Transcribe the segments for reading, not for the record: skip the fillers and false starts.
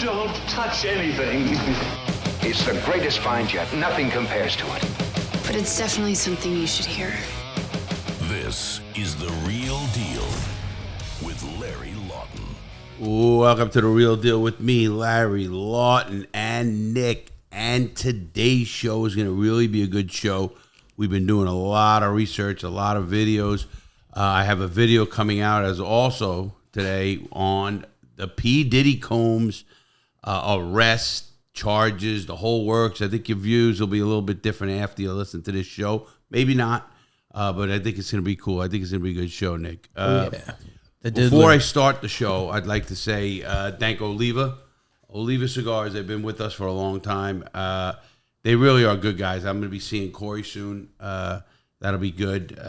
don't touch anything. It's the greatest find yet. Nothing compares to it. But it's definitely something you should hear. This is The Real Deal with Larry Lawton. Welcome to The Real Deal with me, Larry Lawton, and Nick. And today's show is going to really be a good show. We've been doing a lot of research, a lot of videos. I have a video coming out as also today on the P. Diddy Combs arrest, charges, the whole works. I think your views will be a little bit different after you listen to this show. Maybe not, but I think it's going to be cool. I think it's going to be a good show, Nick. Before I start the show, I'd like to say thank Oliva. Oliva Cigars, they've been with us for a long time. They really are good guys. I'm going to be seeing Corey soon. That'll be good.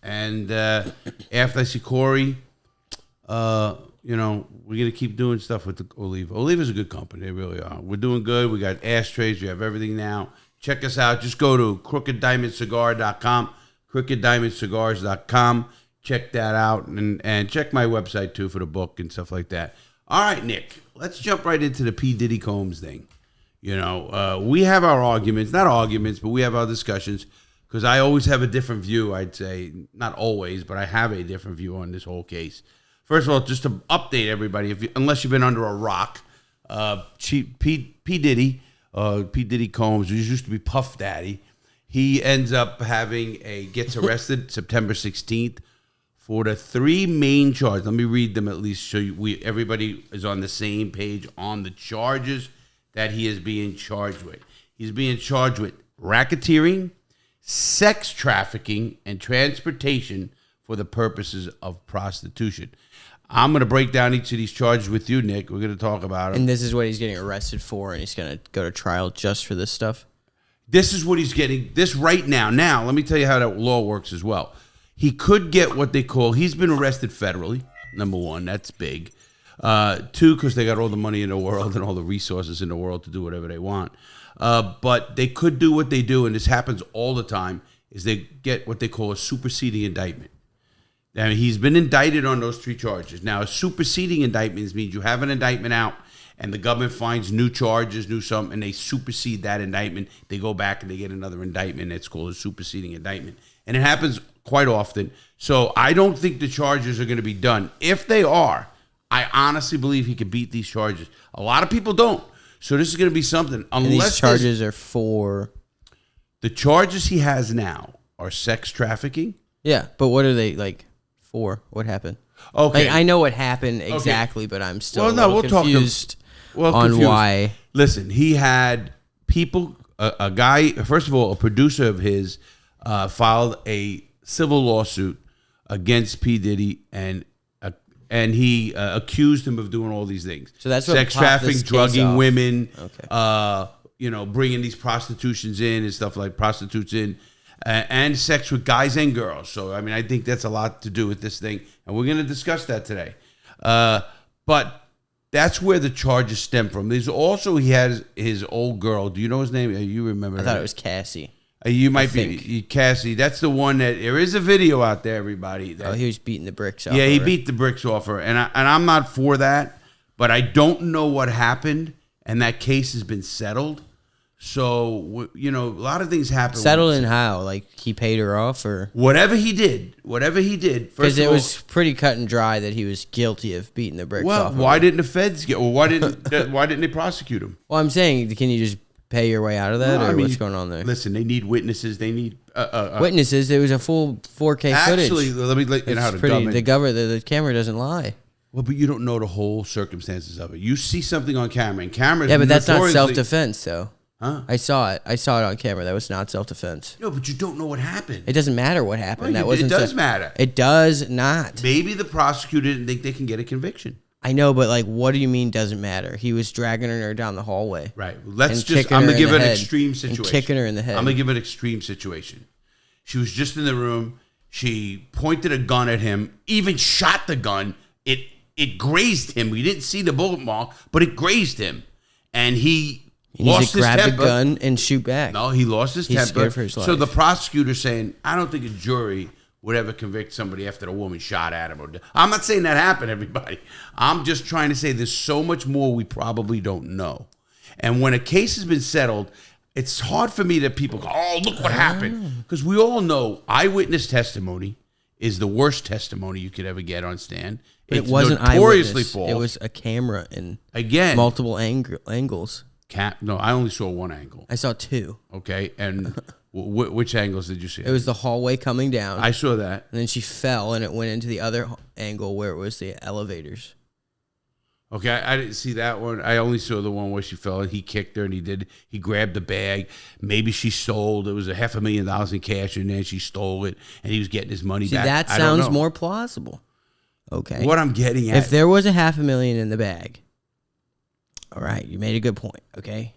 And after I see Corey, we're going to keep doing stuff with the Oliva. Oliva's a good company. They really are. We're doing good. We got ashtrays. We have everything now. Check us out. Just go to crookeddiamondcigar.com, crookeddiamondcigars.com. Check that out. And check my website, too, for the book and stuff like that. All right, Nick, let's jump right into the P. Diddy Combs thing. We have our arguments. Not arguments, but we have our discussions. Because I always have a different view, I'd say. Not always, but I have a different view on this whole case. First of all, just to update everybody, unless you've been under a rock, P. Diddy Combs, who used to be Puff Daddy, he ends up gets arrested September 16th for the three main charges. Let me read them at least so everybody is on the same page on the charges that he is being charged with. He's being charged with racketeering, sex trafficking, and transportation for the purposes of prostitution. I'm going to break down each of these charges with you, Nick. We're going to talk about them. And this is what he's getting arrested for, and he's going to go to trial just for this stuff? This is what he's getting, this right now. Now, let me tell you how that law works as well. He could get what they call, he's been arrested federally, number one, that's big. Two, because they got all the money in the world and all the resources in the world to do whatever they want. But they could do what they do, and this happens all the time, is they get what they call a superseding indictment. Now, he's been indicted on those three charges. Now, a superseding indictment means you have an indictment out, and the government finds new charges, new something, and they supersede that indictment. They go back and they get another indictment. It's called a superseding indictment. And it happens quite often. So I don't think the charges are going to be done. If they are, I honestly believe he could beat these charges. A lot of people don't. So this is going to be something. And these charges are for? The charges he has now are sex trafficking. Yeah, but what are they for? What happened? Okay. I know what happened exactly, but I'm still confused on confused. why. Listen, he had people, a guy, first of all, a producer of his filed a civil lawsuit against P. Diddy, and he accused him of doing all these things. So that's sex trafficking, drugging women, okay. Bringing these prostitutions in and stuff like prostitutes in, and sex with guys and girls. So, I mean, I think that's a lot to do with this thing, and we're going to discuss that today. But that's where the charges stem from. There's also, he has his old girl. Do you know his name? You remember I thought it was Cassie. You might be Cassie. That's the one that there is a video out there, everybody. He was beating the bricks off. Yeah, he beat the bricks off her, and I'm not for that, but I don't know what happened, and that case has been settled. So a lot of things happen. Settled in how? Like he paid her off, or whatever he did. Because it was pretty cut and dry that he was guilty of beating the bricks off. Well, why didn't the feds get? Well, why didn't they prosecute him? Well, I'm saying, can you just pay your way out of that, what's going on there? Listen, they need witnesses. They need witnesses. It was a full 4K footage. Actually, let me let you know how to the camera doesn't lie. Well, but you don't know the whole circumstances of it. You see something on camera, and cameras. Yeah, but that's not self-defense, though. Huh? I saw it on camera. That was not self-defense. No, but you don't know what happened. It doesn't matter what happened. Well, it does matter. It does not. Maybe the prosecutor didn't think they can get a conviction. I know, but what do you mean doesn't matter? He was dragging her down the hallway. Right. I'm going to give an extreme situation. And kicking her in the head. I'm going to give an extreme situation. She was just in the room. She pointed a gun at him, even shot the gun. It grazed him. We didn't see the bullet mark, but it grazed him. And he lost his temper. Grab the gun and shoot back. No, he lost his temper. Scared for his life. So the prosecutor's saying, I don't think a jury would ever convict somebody after the woman shot at him. I'm not saying that happened, everybody. I'm just trying to say there's so much more we probably don't know. And when a case has been settled, it's hard for me that people go, oh, look what happened. Because we all know eyewitness testimony is the worst testimony you could ever get on stand. But it wasn't notoriously eyewitness. false. It was a camera in Again, multiple angles. No, I only saw one angle. I saw two. Okay, and which angles did you see? It was the hallway coming down. I saw that. And then she fell, and it went into the other angle where it was the elevators. Okay, I didn't see that one. I only saw the one where she fell and he kicked her and he grabbed the bag. Maybe she stole. There was $500,000 in cash in there. She stole it and he was getting his money back. That sounds more plausible. Okay. What I'm getting at. If there was $500,000 in the bag, all right, you made a good point, okay?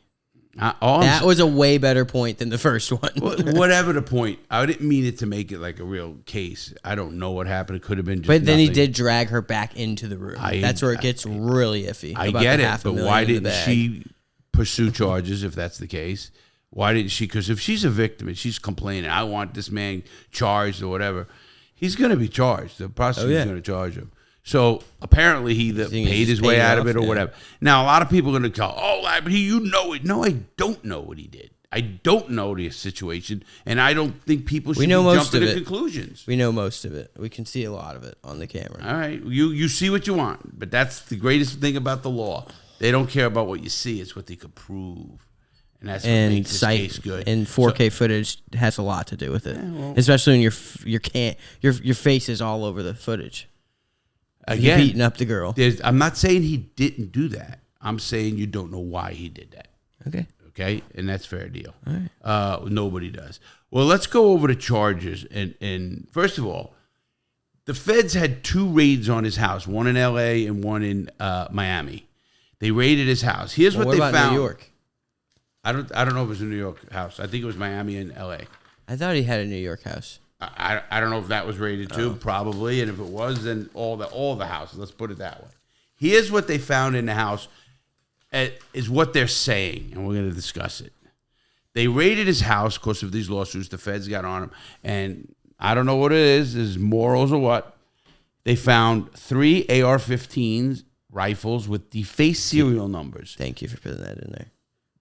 That was a way better point than the first one. Whatever the point, I didn't mean it to make it like a real case. I don't know what happened. It could have been just But then nothing. He did drag her back into the room. That's where it gets really iffy. I get it, but why didn't she pursue charges if that's the case? Why didn't she? Because if she's a victim and she's complaining, I want this man charged or whatever, he's going to be charged. The prosecutor's going to charge him. So apparently he paid his way out of it or whatever. Now, a lot of people are going to go, oh, but you know it. No, I don't know what he did. I don't know the situation, and I don't think people should be jumping to conclusions. We know most of it. We can see a lot of it on the camera. All right. You see what you want, but that's the greatest thing about the law. They don't care about what you see. It's what they could prove. And that's what makes this case good. And 4K footage has a lot to do with it, especially when your face is all over the footage. Again, beating up the girl. I'm not saying he didn't do that. I'm saying you don't know why he did that. Okay, and that's fair deal. All right. Nobody does. Well, let's go over the charges. And first of all, the feds had 2 raids on his house, one in L.A. and one in Miami. They raided his house. Here's what they about found. New York? I don't know if it was a New York house. I think it was Miami and L.A. I thought he had a New York house. I don't know if that was raided too, probably, and if it was, then all the houses. Let's put it that way. Here's what they found in the house, is what they're saying, and we're going to discuss it. They raided his house because of these lawsuits. The feds got on him, and I don't know what it is morals or what. They found 3 AR-15s rifles with defaced serial numbers. Thank you for putting that in there.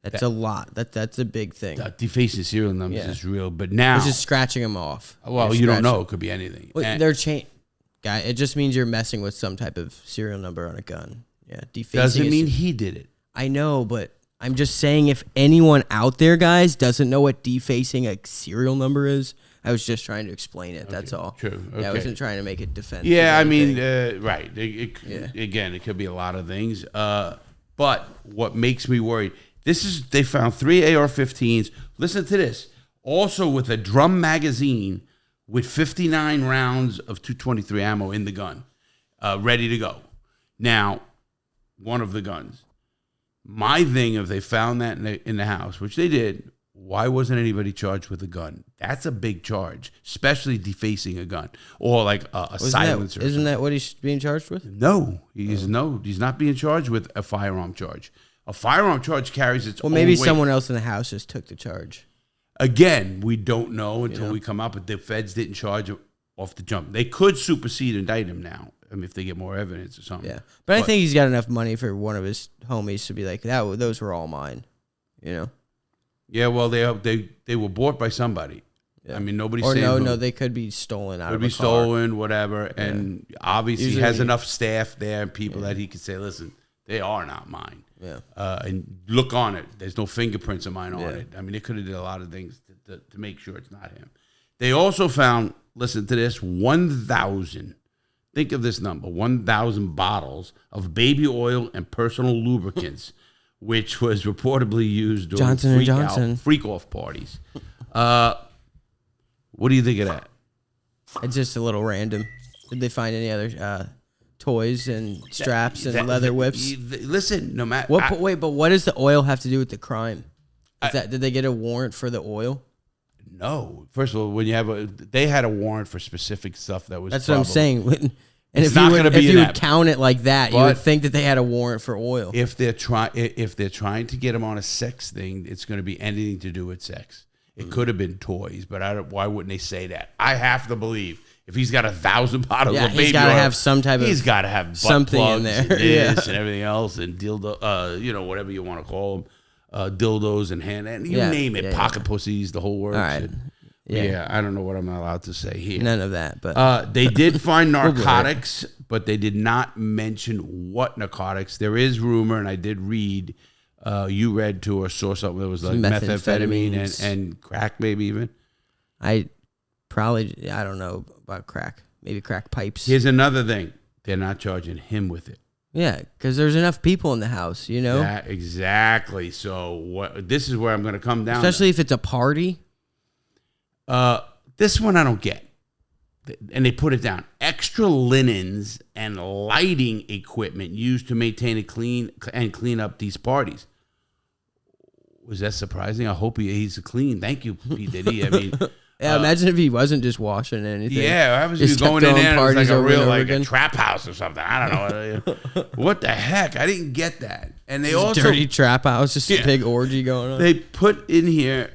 That's a lot. That's a big thing. Defacing serial numbers is real, but now it's just scratching them off. Well, you don't know. It could be anything. Well, they're guy. It just means you're messing with some type of serial number on a gun. Yeah, defacing doesn't mean he did it. I know, but I'm just saying if anyone out there, guys, doesn't know what defacing a serial number is, I was just trying to explain it. That's all. True. Okay. Yeah, I wasn't trying to make it defensive. Yeah, I mean, right. Again, it could be a lot of things. But what makes me worried, they found 3 AR-15s. Listen to this. Also with a drum magazine with 59 rounds of .223 ammo in the gun, ready to go. Now, one of the guns. My thing, if they found that in the house, which they did, why wasn't anybody charged with a gun? That's a big charge, especially defacing a gun or like a silencer. Isn't that what he's being charged with? No, he's not being charged with a firearm charge. A firearm charge carries its own weight. Well, maybe someone else in the house just took the charge. Again, we don't know until we come up, but the feds didn't charge him off the jump. They could supersede and indict him now. I mean, if they get more evidence or something. Yeah, but I think he's got enough money for one of his homies to be like, those were all mine, you know? Yeah, well, they were bought by somebody. Yeah. I mean, nobody's saying no, they could be stolen out of a car. Could be stolen, whatever. Yeah. And obviously he has enough staff there and people that he could say, listen, they are not mine. Yeah. And look on it. There's no fingerprints of mine on it. I mean, they could have did a lot of things to make sure it's not him. They also found, listen to this, 1,000. Think of this number, 1,000 bottles of baby oil and personal lubricants, which was reportedly used during freak-off parties. What do you think of that? It's just a little random. Did they find any other toys and straps and leather whips? Listen, no matter... But what does the oil have to do with the crime? Did they get a warrant for the oil? No. First of all, they had a warrant for specific stuff that was... That's what I'm saying. And if you would count it like that, you would think that they had a warrant for oil. If they're trying to get him on a sex thing, it's going to be anything to do with sex. It could have been toys, but why wouldn't they say that? I have to believe If he's got 1,000 bottles of baby he's got to oil, have some type of he's got to have butt something in plugs there. and this and everything else and dildo, whatever you want to call them, dildos and you name it, pocket pussies, the whole works. All right. Yeah, I don't know what I'm allowed to say here. None of that, but they did find narcotics, but they did not mention what narcotics. There is rumor, and I did read. You read to or saw something that was like methamphetamine and crack, maybe even. I don't know about crack. Maybe crack pipes. Here's another thing: they're not charging him with it. Yeah, because there's enough people in the house, you know. Yeah, exactly. So this is where I'm going to come down. Especially if it's a party. This one I don't get. And they put it down. Extra linens and lighting equipment used to maintain clean up these parties. Was that surprising? I hope he's clean. Thank you, P. Diddy. I mean, imagine if he wasn't just washing anything. Yeah, I was Just going kept in there and it was parties like a over real and over like again. a trap house or something. I don't know. What the heck? I didn't get that. And they Just also dirty trap house, just a big orgy going on. They put in here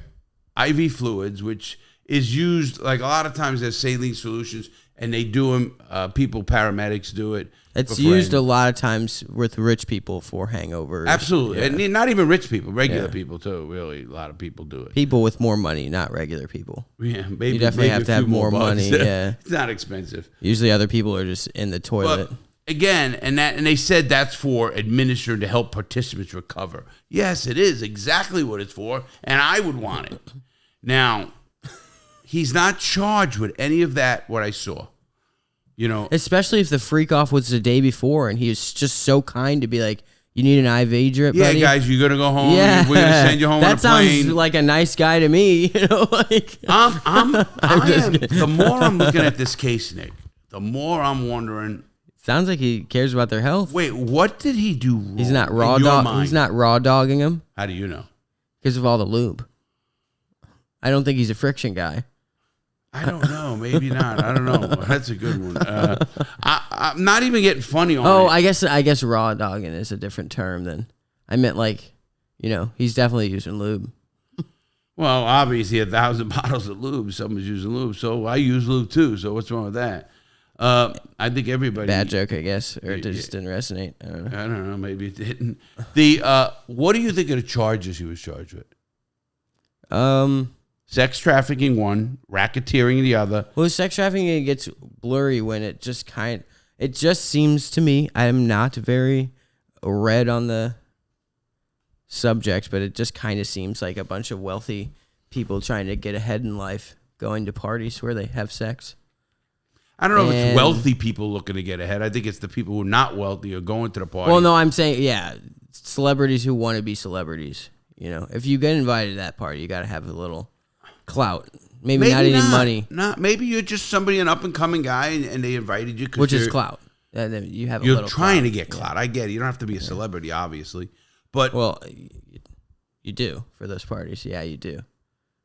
IV fluids, which is used like a lot of times as saline solutions, and they do them. Paramedics do it. It's used a lot of times with rich people for hangovers. Absolutely. Yeah. And not even rich people, regular people too. Really, a lot of people do it. People with more money, not regular people. Yeah, maybe You definitely have to have more money. Yeah, it's not expensive. Usually, other people are just in the toilet. But again, and they said that's for administered to help participants recover. Yes, it is exactly what it's for, and I would want it. Now, he's not charged with any of that. What I saw. Especially if the freak off was the day before and he was just so kind to be like, you need an IV drip, buddy? Yeah, guys, you're going to go home. Yeah. We're going to send you home on a plane. That sounds like a nice guy to me. The more I'm looking at this case, Nick, the more I'm wondering. Sounds like he cares about their health. Wait, what did he do wrong? He's not raw dogging him. How do you know? Because of all the lube. I don't think he's a friction guy. I don't know. Maybe not. I don't know. That's a good one. I'm not even getting funny on it. Oh, I guess raw dogging is a different term than I meant. He's definitely using lube. Well, obviously 1,000 bottles of lube. Someone's using lube, so I use lube too. So what's wrong with that? I think everybody. Bad joke, I guess, or it just didn't resonate. I don't know. I don't know. Maybe it didn't. What do you think of the charges he was charged with? Sex trafficking one, racketeering the other. Well, sex trafficking, it gets blurry when it just seems to me, I'm not very read on the subject, but it just kind of seems like a bunch of wealthy people trying to get ahead in life, going to parties where they have sex. I don't know if it's wealthy people looking to get ahead. I think it's the people who are not wealthy are going to the party. Well, no, I'm saying, celebrities who want to be celebrities. If you get invited to that party, you got to have a little clout. Maybe not any money. Maybe you're just somebody, an up and coming guy, and they invited you. Which is clout. And then you have. You're trying to get clout. I get it. You don't have to be a celebrity, obviously, but you do for those parties. Yeah, you do.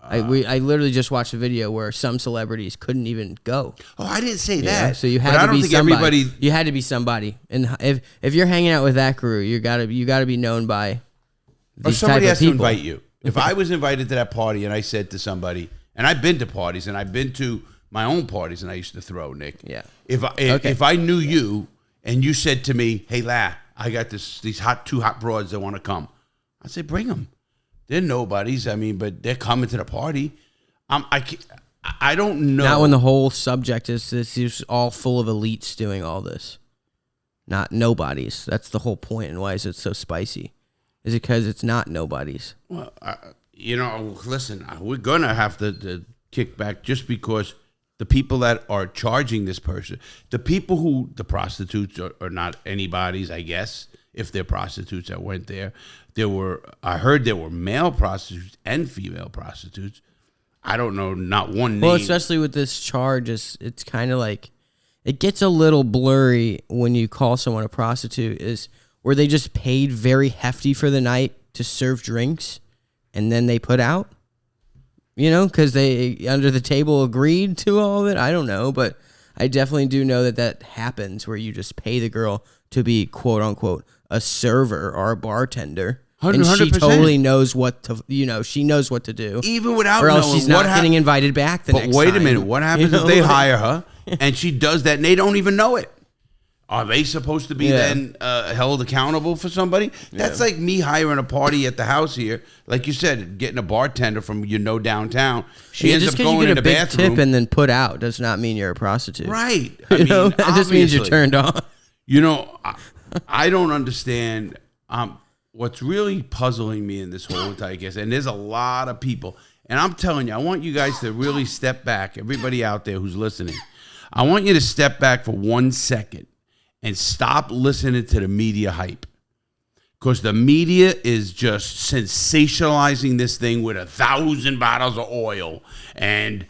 I literally just watched a video where some celebrities couldn't even go. Oh, I didn't say that. So you had to be somebody. You had to be somebody, and if you're hanging out with that crew, you gotta be known by. Or somebody has to invite you. If I was invited to that party and I said to somebody, and I've been to parties and I've been to my own parties and I used to throw, Nick. Yeah. If I knew you and you said to me, hey, La, I got these two hot broads that want to come, I'd say, bring them. They're nobodies. But they're coming to the party. I don't know. Not when the whole subject is this is all full of elites doing all this. Not nobodies. That's the whole point. And why is it so spicy? Is it because it's not nobodies? Well, listen, we're going to have to kick back just because the people that are charging this person, the prostitutes are not anybody's, I guess, if they're prostitutes that went there. I heard there were male prostitutes and female prostitutes. I don't know, not one name. Well, especially with this charge, it's kind of like, it gets a little blurry when you call someone a prostitute, where they just paid very hefty for the night to serve drinks and then they put out, because they under the table agreed to all of it. I don't know, but I definitely do know that happens where you just pay the girl to be quote unquote a server or a bartender And she 100%. totally knows what to, she knows what to do. Even without or else knowing she's not getting invited back the next time. But wait a minute. What happens if they hire her and she does that and they don't even know it? Are they supposed to be then held accountable for somebody? That's like me hiring a party at the house here. Like you said, getting a bartender from downtown. She ends up going in the bathroom. Just because you get a big tip and then put out does not mean you're a prostitute. Right. I mean, that just means you're turned on. I don't understand. What's really puzzling me in this whole entire case, and there's a lot of people, and I'm telling you, I want you guys to really step back, everybody out there who's listening. I want you to step back for 1 second and stop listening to the media hype. Because the media is just sensationalizing this thing with 1,000 bottles of oil and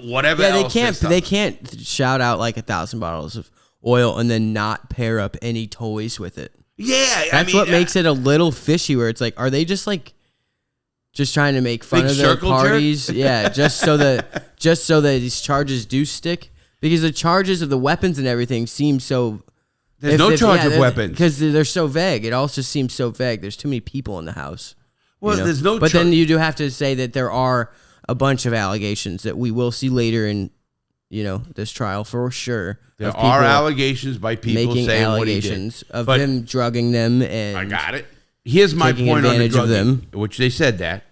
whatever else. They can't shout out like 1,000 bottles of oil and then not pair up any toys with it. Yeah, that's what makes it a little fishy. Where it's like, are they just trying to make fun of the parties? Yeah, just so that these charges do stick, because the charges of the weapons and everything seem so. There's no charge of weapons because they're so vague. It also seems so vague. There's too many people in the house. Well, there's no. But then you do have to say that there are a bunch of allegations that we will see later in, this trial for sure. There are allegations by people making saying allegations what he did. Of him drugging them and I got it. Here's my point on the drugging, which they said that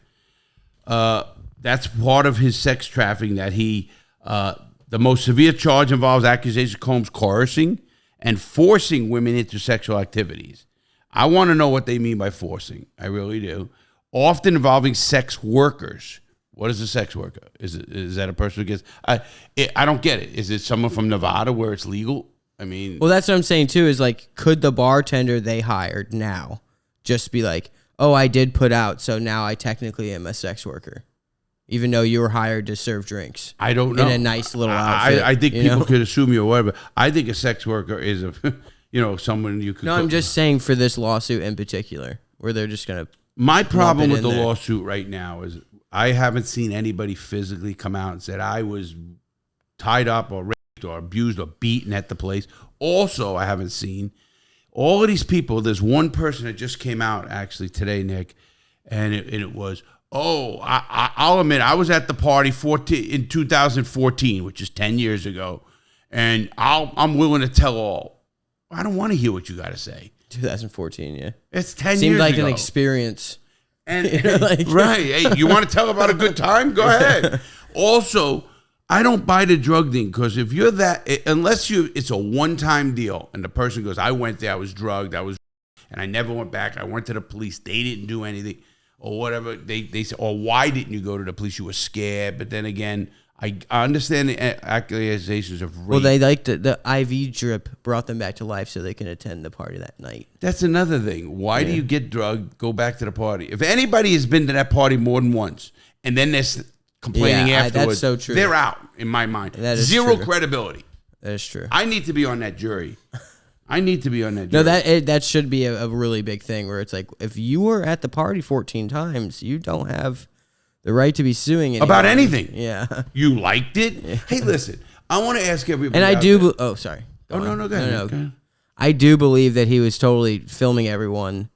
that's part of his sex trafficking. That he the most severe charge involves accusations Combs coercing and forcing women into sexual activities. I want to know what they mean by forcing. I really do. Often involving sex workers. What is a sex worker? Is that a person who gets... I don't get it. Is it someone from Nevada where it's legal? I mean... Well, that's what I'm saying, too, is could the bartender they hired now just be like, oh, I did put out, so now I technically am a sex worker, even though you were hired to serve drinks? I don't know. In a nice little outfit. I think people could assume you or whatever. I think a sex worker is someone you could... No, I'm just saying for this lawsuit in particular, where they're just going to... My problem with the lawsuit right now is... I haven't seen anybody physically come out and said I was tied up or raped or abused or beaten at the place. Also, I haven't seen all of these people. There's one person that just came out actually today, Nick, and it was, I'll admit, I was at the party in 2014, which is 10 years ago, and I'm willing to tell all. I don't want to hear what you got to say. 2014, yeah. It's 10 years ago. Seemed like an experience. And right, hey, you want to tell about a good time? Go ahead. Also, I don't buy the drug thing because if you're unless it's a one-time deal and the person goes, I went there, I was drugged, and I never went back. I went to the police, they didn't do anything, or whatever. They say, or why didn't you go to the police? You were scared. But then again, I understand the accusations of rape. Well, they liked the IV drip brought them back to life so they can attend the party that night. That's another thing. Why do you get drugged, go back to the party? If anybody has been to that party more than once and then they're complaining afterwards, that's so true. They're out, in my mind. That is Zero true. credibility. That is true. I need to be on that jury. No, that should be a really big thing where it's like, if you were at the party 14 times, you don't have... the right to be suing anyone. About anything. Yeah. You liked it? Yeah. Hey, listen, I want to ask everybody. And I do... sorry. Go ahead. No. I do believe that he was totally filming everyone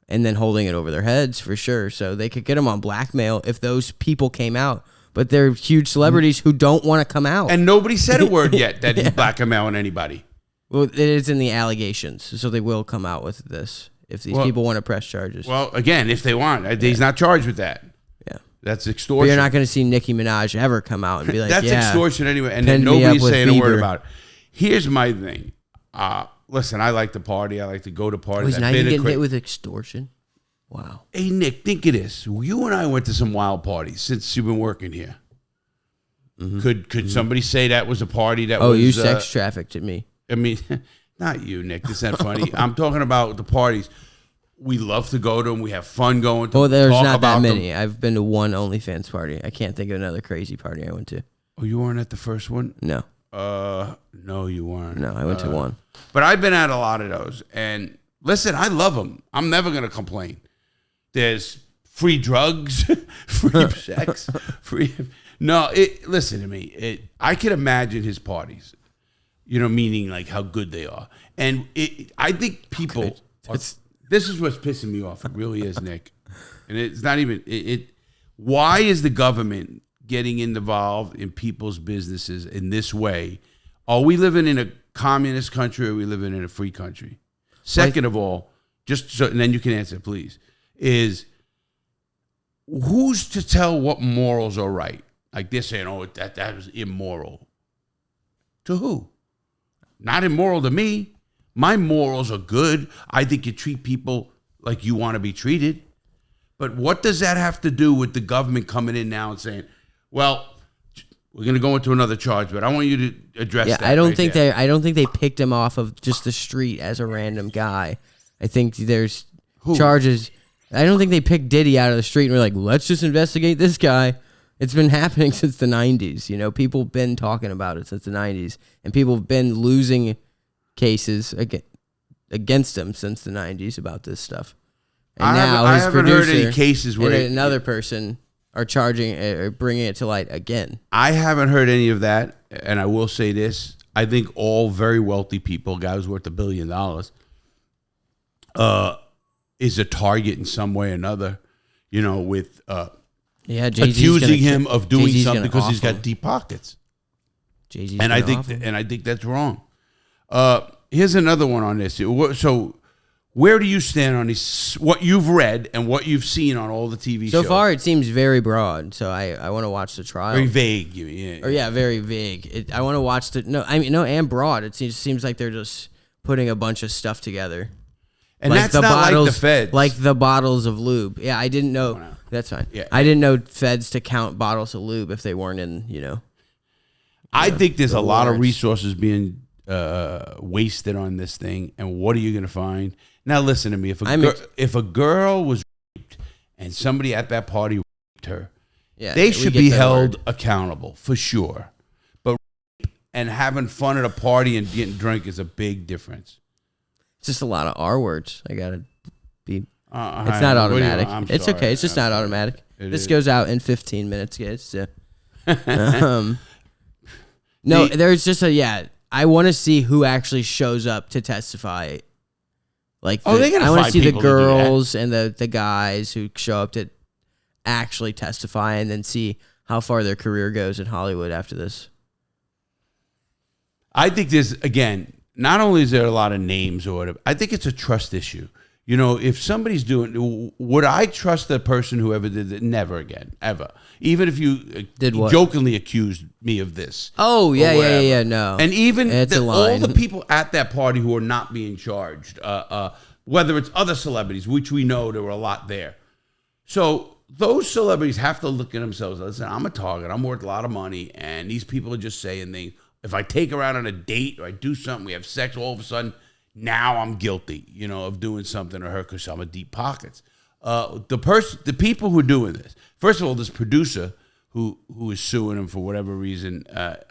and then holding it over their heads for sure. So they could get him on blackmail if those people came out. But they're huge celebrities who don't want to come out. And nobody said a word yet that he's blackmailing anybody. Well, it is in the allegations. So they will come out with this if these people want to press charges. Well, again, if they want. He's not charged with that. Yeah. That's extortion. But you're not going to see Nicki Minaj ever come out and be like, that's extortion anyway, and then nobody's saying a word about it. Here's my thing. Listen, I like to party. I like to go to parties. Now you're getting hit with extortion? Wow. Hey, Nick, think of this. You and I went to some wild parties since you've been working here. Mm-hmm. Could somebody say that was a party that was... Oh, you sex trafficked at me. I mean, not you, Nick. This isn't funny. I'm talking about the parties. We love to go to them. We have fun going to them. Well, there's not that many. I've been to one OnlyFans party. I can't think of another crazy party I went to. Oh, you weren't at the first one? No. No, you weren't. No, I went to one. But I've been at a lot of those. And listen, I love them. I'm never going to complain. There's free drugs, free sex, free... No, listen to me. I can imagine his parties, meaning like how good they are. And I think people... This is what's pissing me off. It really is, Nick. And it's not even why is the government getting involved in people's businesses in this way? Are we living in a communist country or are we living in a free country? Second of all, just so, and then you can answer, please, is who's to tell what morals are right? Like they're saying, oh, that was immoral. To who? Not immoral to me. My morals are good. I think you treat people like you want to be treated. But what does that have to do with the government coming in now and saying, well, we're going to go into another charge, but I want you to address that. I don't think they picked him off of just the street as a random guy. I think there's charges. I don't think they picked Diddy out of the street and were like, let's just investigate this guy. It's been happening since the 90s. You know, people have been talking about it since the 90s, and people have been losing cases against him since the 90s about this stuff. And I haven't heard any cases where another person are charging or bringing it to light again. I haven't heard any of that, and I will say this: I think all very wealthy people, guy who's worth $1 billion, is a target in some way or another. You know, with accusing him of doing something because he's got deep pockets. And I think that's wrong. Here's another one on this. So, where do you stand on this? What you've read and what you've seen on all the TV shows? So far, it seems very broad. So I want to watch the trial. Very vague. Yeah. Very vague. I want to watch and broad. It seems like they're just putting a bunch of stuff together. And like that's not bottles, like the feds. Like the bottles of lube. Yeah, I didn't know. No. That's fine. Yeah. I didn't know feds to count bottles of lube if they weren't in, I think there's a lot of resources being wasted on this thing. And what are you going to find? Now, listen to me. If a girl was raped and somebody at that party raped her, they should be held accountable for sure. But rape and having fun at a party and getting drunk is a big difference. It's just a lot of R words. I got to be. It's not automatic. It's sorry. Okay. It's just not automatic. This goes out in 15 minutes, guys. So. No, there's just I want to see who actually shows up to testify. Like, I want to see the girls and the guys who show up to actually testify, and then see how far their career goes in Hollywood after this. I think there's, again, not only is there a lot of names or whatever, I think it's a trust issue. You know, if somebody's doing, would I trust the person who ever did it? Never again, ever. Even if you jokingly accused me of this. Oh, yeah, no. And even all the people at that party who are not being charged, whether it's other celebrities, which we know there were a lot there. So those celebrities have to look at themselves. Listen, I'm a target. I'm worth a lot of money. And these people are just saying things. If I take her out on a date or I do something, we have sex, all of a sudden, now I'm guilty, of doing something to her because I'm a deep pockets. The people who are doing this, first of all, this producer who is suing him for whatever reason,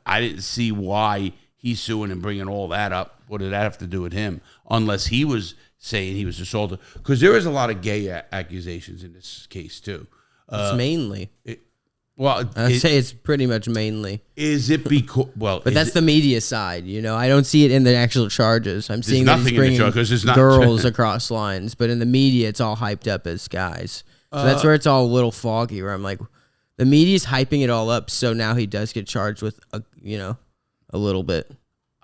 I didn't see why he's suing and bringing all that up. What did that have to do with him? Unless he was saying he was assaulted, because there is a lot of gay accusations in this case too. It's mainly. I'd say it's pretty much mainly. Is it because? Well, but that's the media side. I don't see it in the actual charges. I'm seeing that he's bringing not girls across lines, but in the media, it's all hyped up as guys. So that's where it's all a little foggy. Where I'm like, the media's hyping it all up, so now he does get charged with a little bit.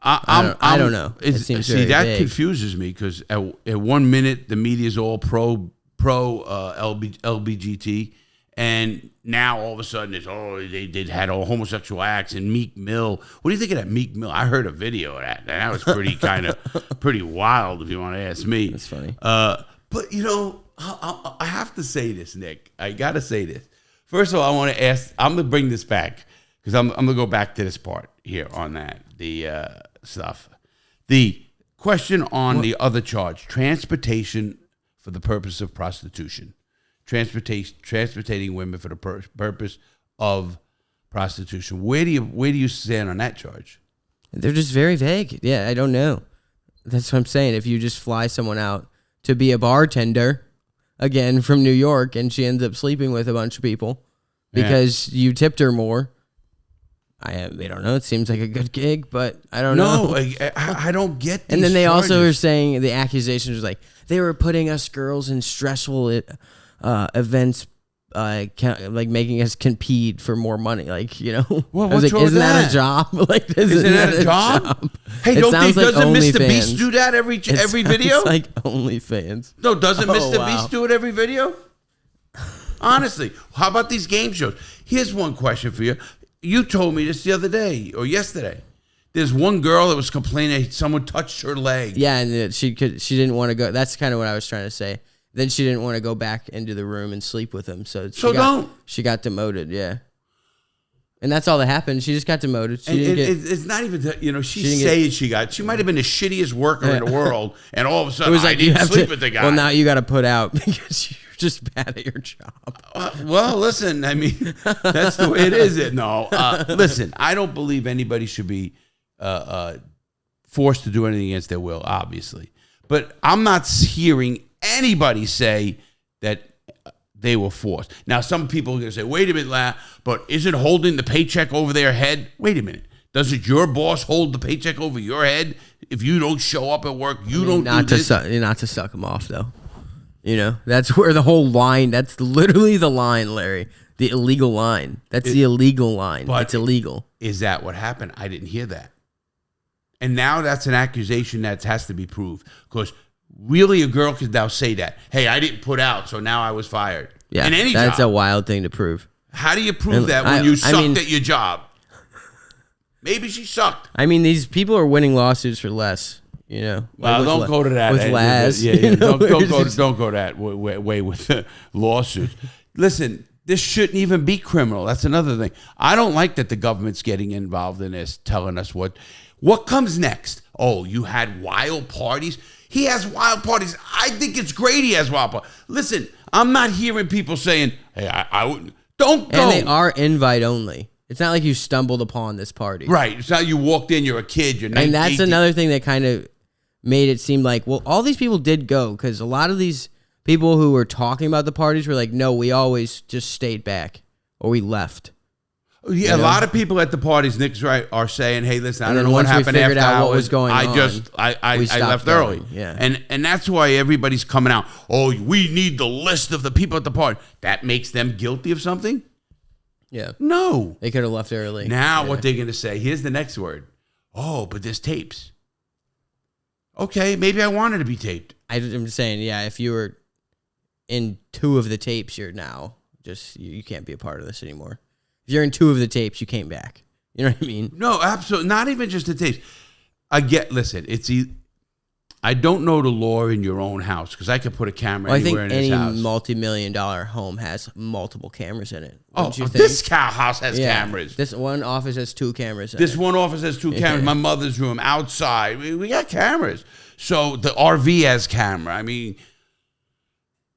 I don't know. It seems very vague. Confuses me because at 1 minute the media's all pro LBGT. And now all of a sudden it's they had all homosexual acts and Meek Mill. What do you think of that Meek Mill? I heard a video of that. That was pretty pretty wild if you want to ask me. That's funny. But I have to say this, Nick. I got to say this. First of all, I want to ask. I'm going to bring this back because I'm going to go back to this part here on that the stuff. The question on the other charge: transportation for the purpose of prostitution. Transportating women for the purpose of prostitution. Where do you stand on that charge? They're just very vague. Yeah, I don't know. That's what I'm saying. If you just fly someone out to be a bartender, again from New York, and she ends up sleeping with a bunch of people because you tipped her more, They don't know. It seems like a good gig, but I don't know. No, I don't get these And then they charges. also were saying the accusations was like they were putting us girls in stressful events, like making us compete for more money. Like, you know, Well, I was what's like, wrong with isn't that that? a job? Like, Isn't that a job? Hey, It don't sounds like doesn't Mr. OnlyFans. Beast do that every video? It's like OnlyFans. No, doesn't Oh, Mr. wow. Beast do it every video? Honestly, how about these game shows? Here's one question for you. You told me this the other day or yesterday. There's one girl that was complaining someone touched her leg. Yeah, and she didn't want to go. That's kind of what I was trying to say. Then she didn't want to go back into the room and sleep with him. So she got demoted. Yeah, and that's all that happened. She just got demoted. It's not even that, you know, she's saying she might have been the shittiest worker in the world, and all of a sudden It was like I didn't sleep with the guy. Well, now you got to put out because you're just bad at your job. Well, listen, I mean, that's the way it is. No, listen, I don't believe anybody should be forced to do anything against their will, obviously. But I'm not hearing anybody say that they were forced. Now, some people are going to say, wait a minute, but isn't holding the paycheck over their head? Wait a minute. Doesn't your boss hold the paycheck over your head? If you don't show up at work, you don't not do to this? not to suck them off, though. You know, that's where the whole line, that's literally the line, Larry. The illegal line. That's the illegal line. But it's illegal. Is that what happened? I didn't hear that. And now that's an accusation that has to be proved. Because really a girl could now say that. Hey, I didn't put out, so now I was fired. Yeah, in any that's job. a wild thing to prove. How do you prove that when you sucked at your job? Maybe she sucked. I mean, these people are winning lawsuits for less. You know, Well, don't go to that. with Laz. Yeah, you know, don't go that way with lawsuits. Listen, this shouldn't even be criminal. That's another thing. I don't like that the government's getting involved in this, telling us what comes next. Oh, you had wild parties. He has wild parties. I think it's great he has wild parties. Listen, I'm not hearing people saying, hey, I wouldn't. Don't go. And they are invite only. It's not like you stumbled upon this party. Right. It's not you walked in, you're a kid, you're 19. And that's another thing that kind of made it seem like, well, all these people did go because a lot of these people who were talking about the parties were like, no, we always just stayed back or we left. Yeah, a lot of people at the parties, Nick's right, are saying, "Hey, listen, I don't know what happened after out what was going on. I left early." Yeah, and that's why everybody's coming out. Oh, we need the list of the people at the party. That makes them guilty of something? yeah. No. They could have left early. Now what they're going to say? Here's the next word. Oh, but there's tapes. Okay, maybe I wanted to be taped. I'm just saying, yeah. If you were in 2 of the tapes, you're now just you can't be a part of this anymore. If you're in 2 of the tapes, you came back. You know what I mean? No, absolutely. Not even just the tapes. Listen, I don't know the law in your own house because I could put a camera anywhere in this house. I think any multi-million-dollar home has multiple cameras in it. Oh, Don't you think? this cow house has cameras. This one office has 2 cameras in This it. one office has 2 cameras. My mother's room, outside. We got cameras. So the RV has camera. I mean,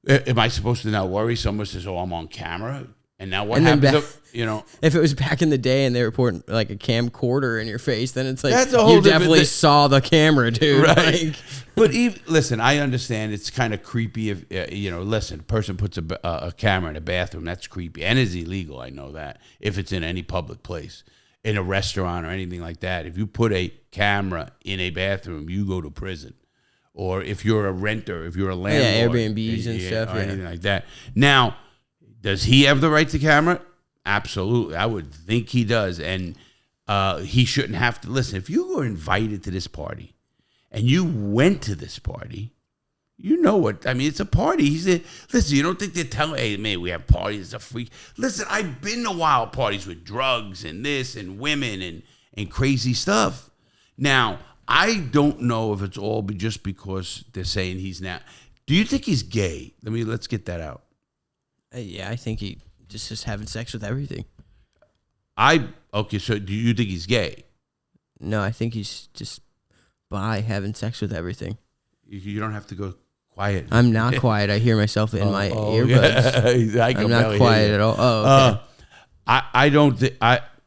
am I supposed to now worry? Someone says, oh, I'm on camera. And now what happens if, if it was back in the day and they report like a camcorder in your face, then it's like That's a whole you different definitely thing. saw the camera, dude. Right. Like, But listen, I understand it's kind of creepy if, listen, a person puts a camera in a bathroom. That's creepy and is illegal. I know that if it's in any public place, in a restaurant or anything like that. If you put a camera in a bathroom, you go to prison. Or if you're a renter, if you're a landlord. Airbnbs and stuff. Or anything like that. Now, does he have the right to camera? Absolutely. I would think he does. And he shouldn't have to. Listen, if you were invited to this party and you went to this party, you know what. I mean, it's a party. He said, listen, you don't think they're telling, hey, man, we have parties. It's a freak. Listen, I've been to wild parties with drugs and this and women and crazy stuff. Now, I don't know if it's all just because they're saying he's not. Do you think he's gay? Let's get that out. yeah, I think he just is having sex with everything. Okay, so do you think he's gay? No, I think he's just bi, having sex with everything. You don't have to go quiet. I'm not quiet. I hear myself in my earbuds. Yeah. I'm not quiet at all. Oh, okay. I don't think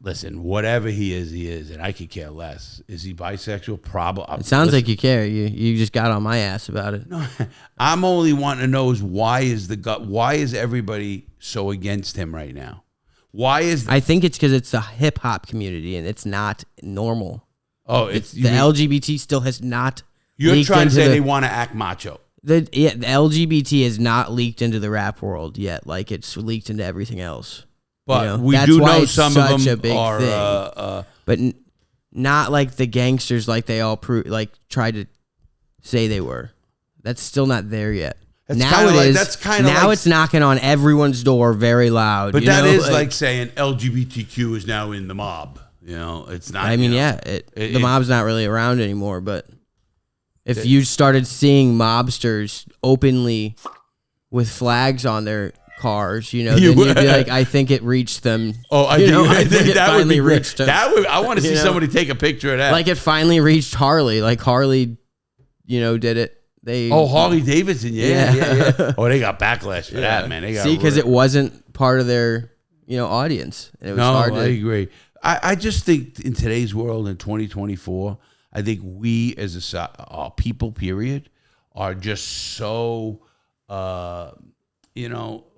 listen, whatever he is, and I could care less. Is he bisexual? Probably. It sounds like you care. You just got on my ass about it. No, I'm only wanting to know is why is everybody so against him right now? Why is I think it's because it's the hip hop community and it's not normal. it's The LGBT still has not. you're leaked trying to into say the- they want to act macho? The LGBT has not leaked into the rap world yet, like it's leaked into everything else. But You we that's do why know it's some of such a them big are. thing. But not like the gangsters, like they all tried to say they were. That's still not there yet. That's now kinda it like- is. that's kinda now like- it's knocking on everyone's door very loud. But you that know? is like saying LGBTQ is now in the mob. You know, it's not. I mean, you know, yeah, the mob's not really around anymore. But if you started seeing mobsters openly with flags on their cars, you know, then you'd be like, I think it reached them. Oh, I think it that would finally be great. reached them. I want to see You know? somebody take a picture of that. Like it finally reached Harley. Like Harley, did it. They Harley Davidson, yeah. Yeah. Oh, they got backlash for that, man. They got because it wasn't part of their audience. And it was hard I to. agree. I just think in today's world in 2024, I think we as a people, period, are just so,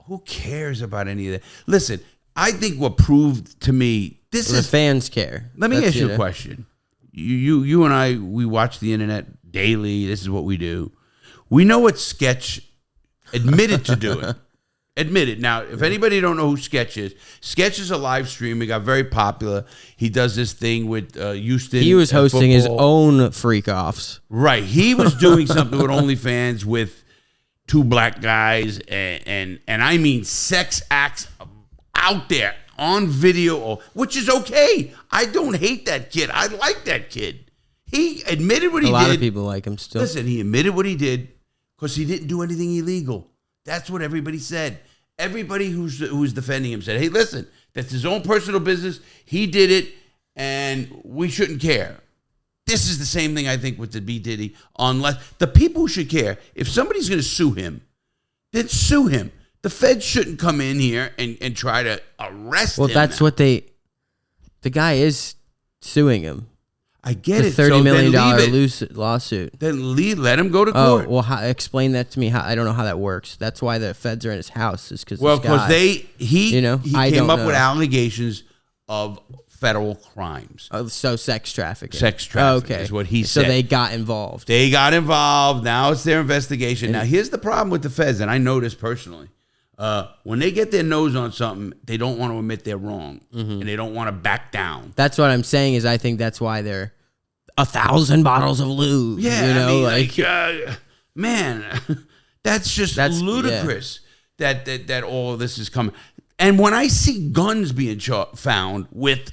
who cares about any of that? Listen, I think what proved to me, The fans care. Let me That's, ask you a question. You and I, we watch the internet daily. This is what we do. We know what Sketch admitted to doing. Admitted. Now, if anybody don't know who Sketch is a live stream. He got very popular. He does this thing with Houston. He was hosting his football. own freak offs. Right. He was doing something with OnlyFans with two black guys and I mean sex acts out there on video, which is okay. I don't hate that kid. I like that kid. He admitted what he did. A lot of people like him still. Listen, he admitted what he did because he didn't do anything illegal. That's what everybody said. Everybody who's defending him said, hey, listen, that's his own personal business. He did it, and we shouldn't care. This is the same thing, I think, with the B. Diddy. Unless the people who should care, if somebody's going to sue him, then sue him. The feds shouldn't come in here and try to arrest him. Well, that's what the guy is suing him. I get The it. $30 million leave it. lawsuit. Then let him go to Oh, court. well, explain that to me. I don't know how that works. That's why the feds are in his house. Is because he I came don't up know. with allegations of federal crimes. Oh, so sex trafficking. Sex trafficking okay. is what he So said. they got involved. They got involved. Now it's their investigation. Now here's the problem with the feds, and I know this personally. When they get their nose on something, they don't want to admit they're wrong, and they don't want to back down. That's what I'm saying. Is I think that's why they're 1,000 bottles of lube. Yeah, you know, I mean, man, that's ludicrous. That all of this is coming. And when I see guns being found with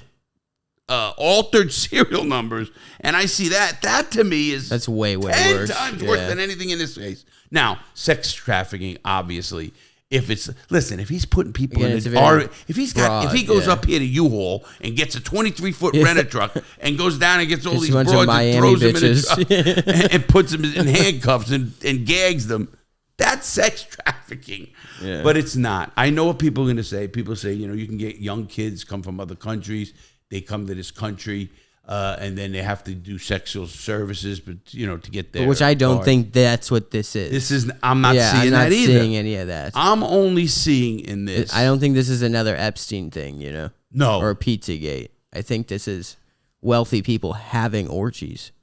altered serial numbers, and I see that to me is that's way 10 10 worse. times worse than anything in this case. Now, sex trafficking, obviously. If he's putting people Again, in it's a very if he broad, goes yeah. up here to U-Haul and gets a 23-foot renter truck and goes down and gets all Just these a bunch broads of and Miami throws bitches. them in a truck and puts them in handcuffs and gags them, that's sex trafficking. Yeah. But it's not. I know what people are going to say. People say, you can get young kids come from other countries. They come to this country. And then they have to do sexual services, but to get there. Which I don't think that's what this is. I'm not seeing I'm not that either. seeing any of that. I'm only seeing in this. I don't think this is another Epstein thing, No. or a Pizzagate. I think this is wealthy people having orgies.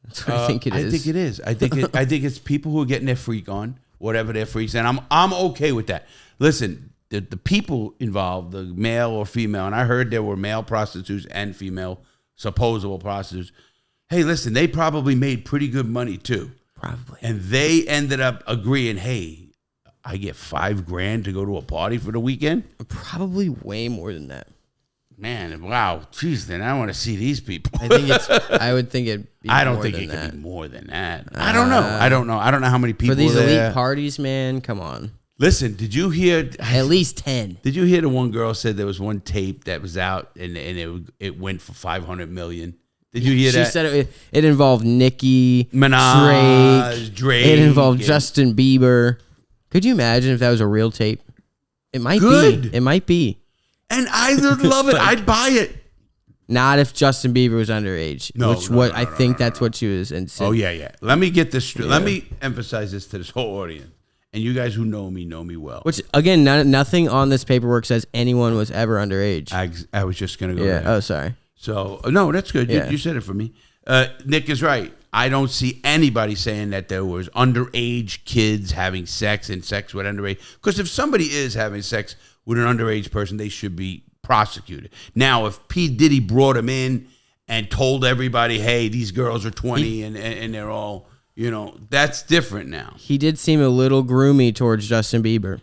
That's what I think it is. I think it is. I think it's people who are getting their freak on, whatever their freaks, and I'm okay with that. Listen, the people involved, the male or female, and I heard there were male prostitutes and female supposable prostitutes. Hey, listen, they probably made pretty good money too. Probably. And they ended up agreeing, hey, I get $5,000 to go to a party for the weekend. Probably way more than that. Man, wow, jeez, then I want to see these people. I would think it'd be I don't more think than it that. could be more than that. I don't know. I don't know how many people For these there. elite parties, man, come on. Listen, did you hear? At least 10. Did you hear the one girl said there was one tape that was out and it went for $500 million? Did you hear She that? said it involved Nicki Minaj, Drake. It involved and- Justin Bieber. Could you imagine if that was a real tape? It might Good. be. It might be. And I would love it. I'd buy it. Not if Justin Bieber was underage. No, I think that's what she was insinuating. Oh yeah. Let me get this straight. Let me emphasize this to this whole audience. and you guys who know me well. Which, again, nothing on this paperwork says anyone was ever underage. I was just going to go Yeah. there. Oh, sorry. So, no, that's good. Yeah. You said it for me. Nick is right. I don't see anybody saying that there was underage kids having sex and sex with underage. Because if somebody is having sex with an underage person, they should be prosecuted. Now, if P. Diddy brought him in and told everybody, hey, these girls are 20 and they're all, that's different now. He did seem a little groomy towards Justin Bieber.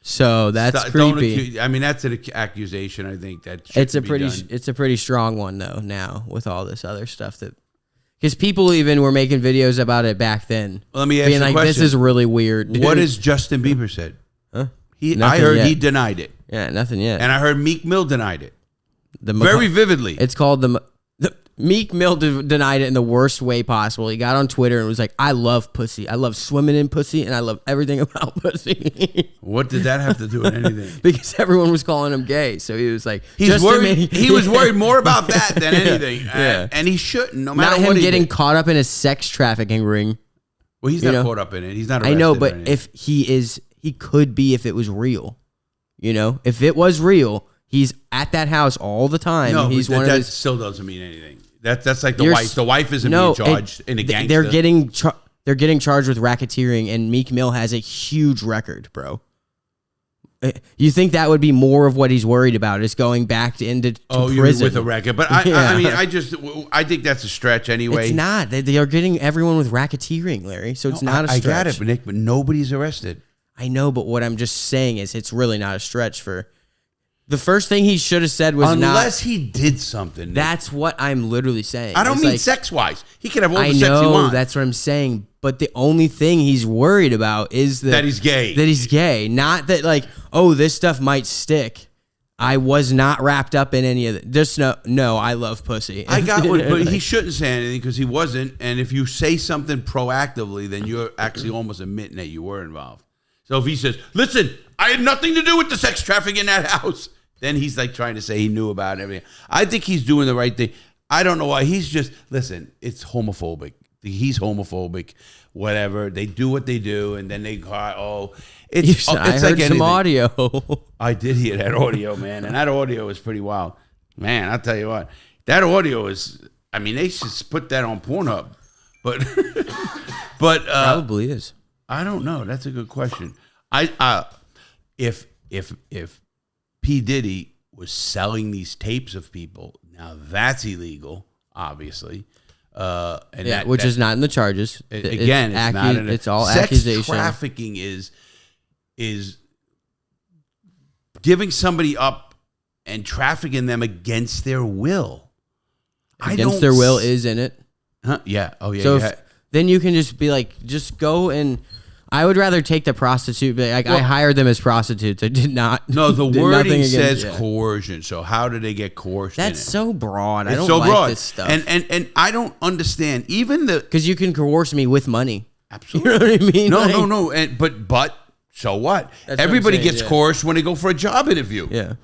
So that's creepy. That's an accusation. I think that it's a pretty strong one though now with all this other stuff because people even were making videos about it back then. Let me ask you a question. This is really weird. Dude. What has Justin Bieber said? Huh? I heard he denied it. Yeah, nothing yet. And I heard Meek Mill denied it. Very vividly. It's called the Meek Mill denied it in the worst way possible. He got on Twitter and was like, I love pussy. I love swimming in pussy, and I love everything about pussy. What did that have to do with anything? Because everyone was calling him gay. So he was like, he was worried more about that than anything. Yeah. And he shouldn't, no matter not what him getting caught up in a sex trafficking ring. Well, he's not caught up in it. He's not arrested. I know, but if he could be if it was real. If it was real, he's at that house all the time. No, he's that still doesn't mean anything. That's like the wife. The wife isn't being charged in a gangster. They're getting charged with racketeering, and Meek Mill has a huge record, bro. You think that would be more of what he's worried about is going back into prison with a record? But I think that's a stretch anyway. It's not. They are getting everyone with racketeering, Larry. So it's not a stretch. I got it, Nick, but nobody's arrested. I know, but what I'm just saying is it's really not a stretch for. The first thing he should have said was unless he did something. Nick. That's what I'm literally saying. I don't mean sex-wise. He can have all the sex he wants. I know, that's what I'm saying. But the only thing he's worried about is that he's gay. That he's gay. Not that this stuff might stick. I was not wrapped up in any of it. Just no, I love pussy. I got one, but he shouldn't say anything because he wasn't. And if you say something proactively, then you're actually almost admitting that you were involved. So if he says, listen, I had nothing to do with the sex trafficking in that house, then he's trying to say he knew about everything. I think he's doing the right thing. I don't know why. Listen, it's homophobic. He's homophobic, whatever. They do what they do, and then they cry, it's I heard like some audio. I did hear that audio, man, and that audio is pretty wild. Man, I'll tell you what. That audio is, they should put that on Pornhub. But Probably is. I don't know. That's a good question. If P. Diddy was selling these tapes of people, now that's illegal, obviously. Which is not in the charges. Again, it's not in it's all sex accusation. Trafficking is giving somebody up and trafficking them against their will. Against their will is in it. Huh? Yeah. Oh, yeah. So then you can just be like, just go and. I would rather take the prostitute, but I hired them as prostitutes. I did not. No, the wording says coercion. So how do they get coerced? That's so broad. It's I don't so like broad. This stuff. And I don't understand even because you can coerce me with money. Absolutely. You know what I mean? No. But so what? Everybody gets coerced when they go for a job interview. Yeah.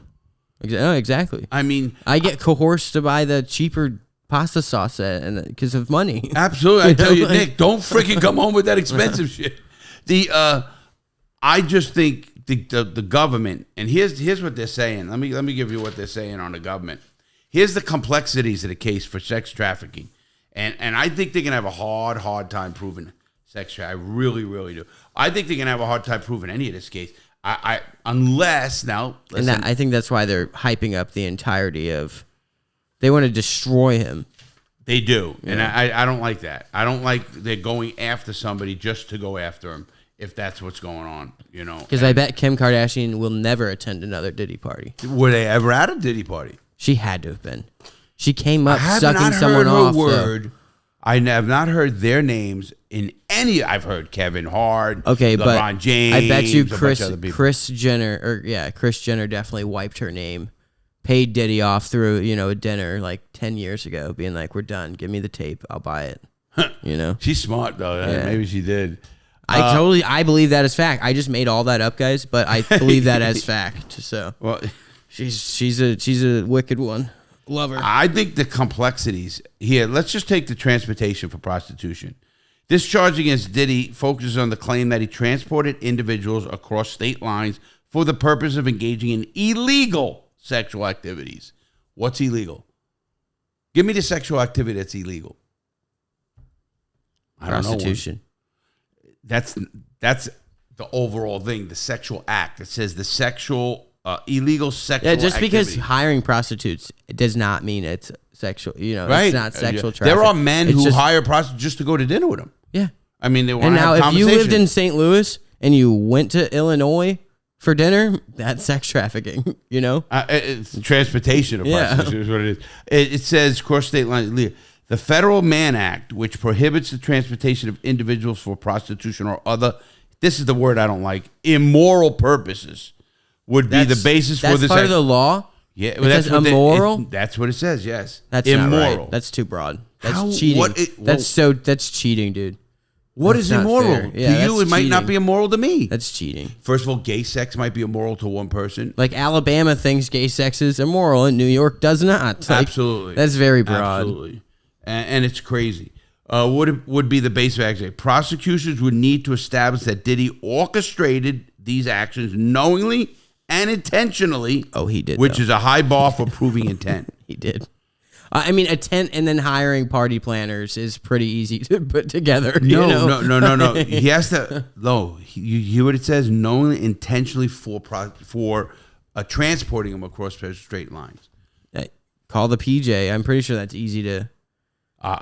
Exactly. I get coerced to buy the cheaper pasta sauce because of money. Absolutely. I tell you, Nick, don't freaking come home with that expensive shit. I just think the government, and here's what they're saying. Let me give you what they're saying on the government. Here's the complexities of the case for sex trafficking, and I think they're gonna have a hard time proving sex trafficking. I really, really do. I think they're gonna have a hard time proving any of this case. Unless now, listen, and I think that's why they're hyping up the entirety of. They want to destroy him. They do, and I don't like that. I don't like they're going after somebody just to go after him. If that's what's going on, Because I bet Kim Kardashian will never attend another Diddy party. Were they ever at a Diddy party? She had to have been. She came up sucking someone off. I have not heard their names in any. I've heard Kevin Hart, okay, LeBron James. I bet you Kris Jenner, Kris Jenner definitely wiped her name, paid Diddy off through a dinner like 10 years ago, being like, "We're done. Give me the tape. I'll buy it." She's smart though. Yeah. Maybe she did. I believe that as fact. I just made all that up, guys, but I believe that as fact. So, well, she's a wicked one. Love her. I think the complexities here. Let's just take the transportation for prostitution. This charge against Diddy focuses on the claim that he transported individuals across state lines for the purpose of engaging in illegal sexual activities. What's illegal? Give me the sexual activity that's illegal. I don't know. Prostitution. That's the overall thing, the sexual act. It says the sexual, illegal sexual Yeah, just because activity. hiring prostitutes does not mean it's sexual. Right. It's not sexual trafficking. There are men It's who just- hire prostitutes just to go to dinner with them. Yeah. I mean, they want And to have now, if you conversation. lived in St. Louis and you went to Illinois for dinner, that's sex trafficking. It's transportation of Yeah. prostitution is what it is. It says cross state lines. The Federal Mann Act, which prohibits the transportation of individuals for prostitution or other, this is the word I don't like, immoral purposes, would be the basis for this. That's part act. of the law? Yeah, It well, says what immoral? that's what it says. Yes, That's immoral. not right. That's too broad. That's How- cheating. what That's cheating, dude. What That's is not immoral fair. to Yeah, you? that's It might not cheating. be immoral to me. That's cheating. First of all, gay sex might be immoral to one person. Like Alabama thinks gay sex is immoral and New York does not. Like, Absolutely, That's very broad. Absolutely, and it's crazy. Would be the base of action. Prosecutions would need to establish that Diddy orchestrated these actions knowingly and intentionally. Oh, he did, which though. is a high bar for proving intent. He did. I mean, a tent and then hiring party planners is pretty easy to put together. No. He has to. No, you hear what it says? Knowingly, intentionally for transporting them across straight lines. Call the PJ. I'm pretty sure that's easy to.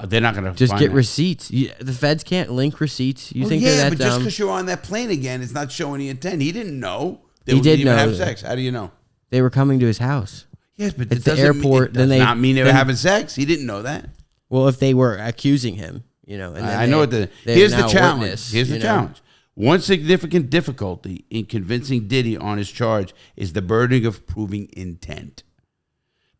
They're not going to Just find get that. receipts. The feds can't link receipts. You think yeah, they're that but just dumb? because you're on that plane again, it's not showing the intent. He didn't know. They He did didn't even know. have sex. How do you know? They were coming to his house. Yes, but At it the doesn't airport, It then does they- not mean they were then- having sex. He didn't know that. Well, if they were accusing him, And then I know what they're here's the now challenge. witness, Here's the challenge. One significant difficulty in convincing Diddy on his charge is the burden of proving intent.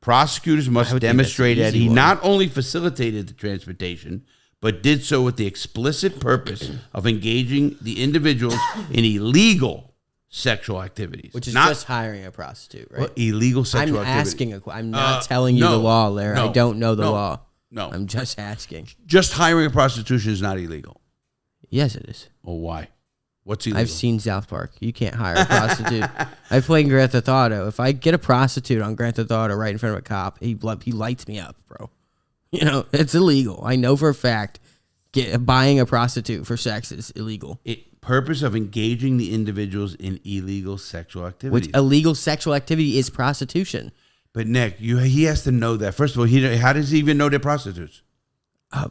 Prosecutors must demonstrate that he not only facilitated the transportation, but did so with the explicit purpose of engaging the individuals in illegal sexual activities. Which is not just hiring a prostitute, right? well, illegal sexual I'm activity. asking. I'm not telling you the law, Larry. I don't know the law. No. I'm just asking. Just hiring a prostitution is not illegal. Yes, it is. Well, why? What's illegal? I've seen South Park. You can't hire a prostitute. I played Grand Theft Auto. If I get a prostitute on Grand Theft Auto right in front of a cop, he lights me up, bro. It's illegal. I know for a fact buying a prostitute for sex is illegal. Purpose of engaging the individuals in illegal sexual activities. Which illegal sexual activity is prostitution. But Nick, he has to know that. First of all, how does he even know they're prostitutes?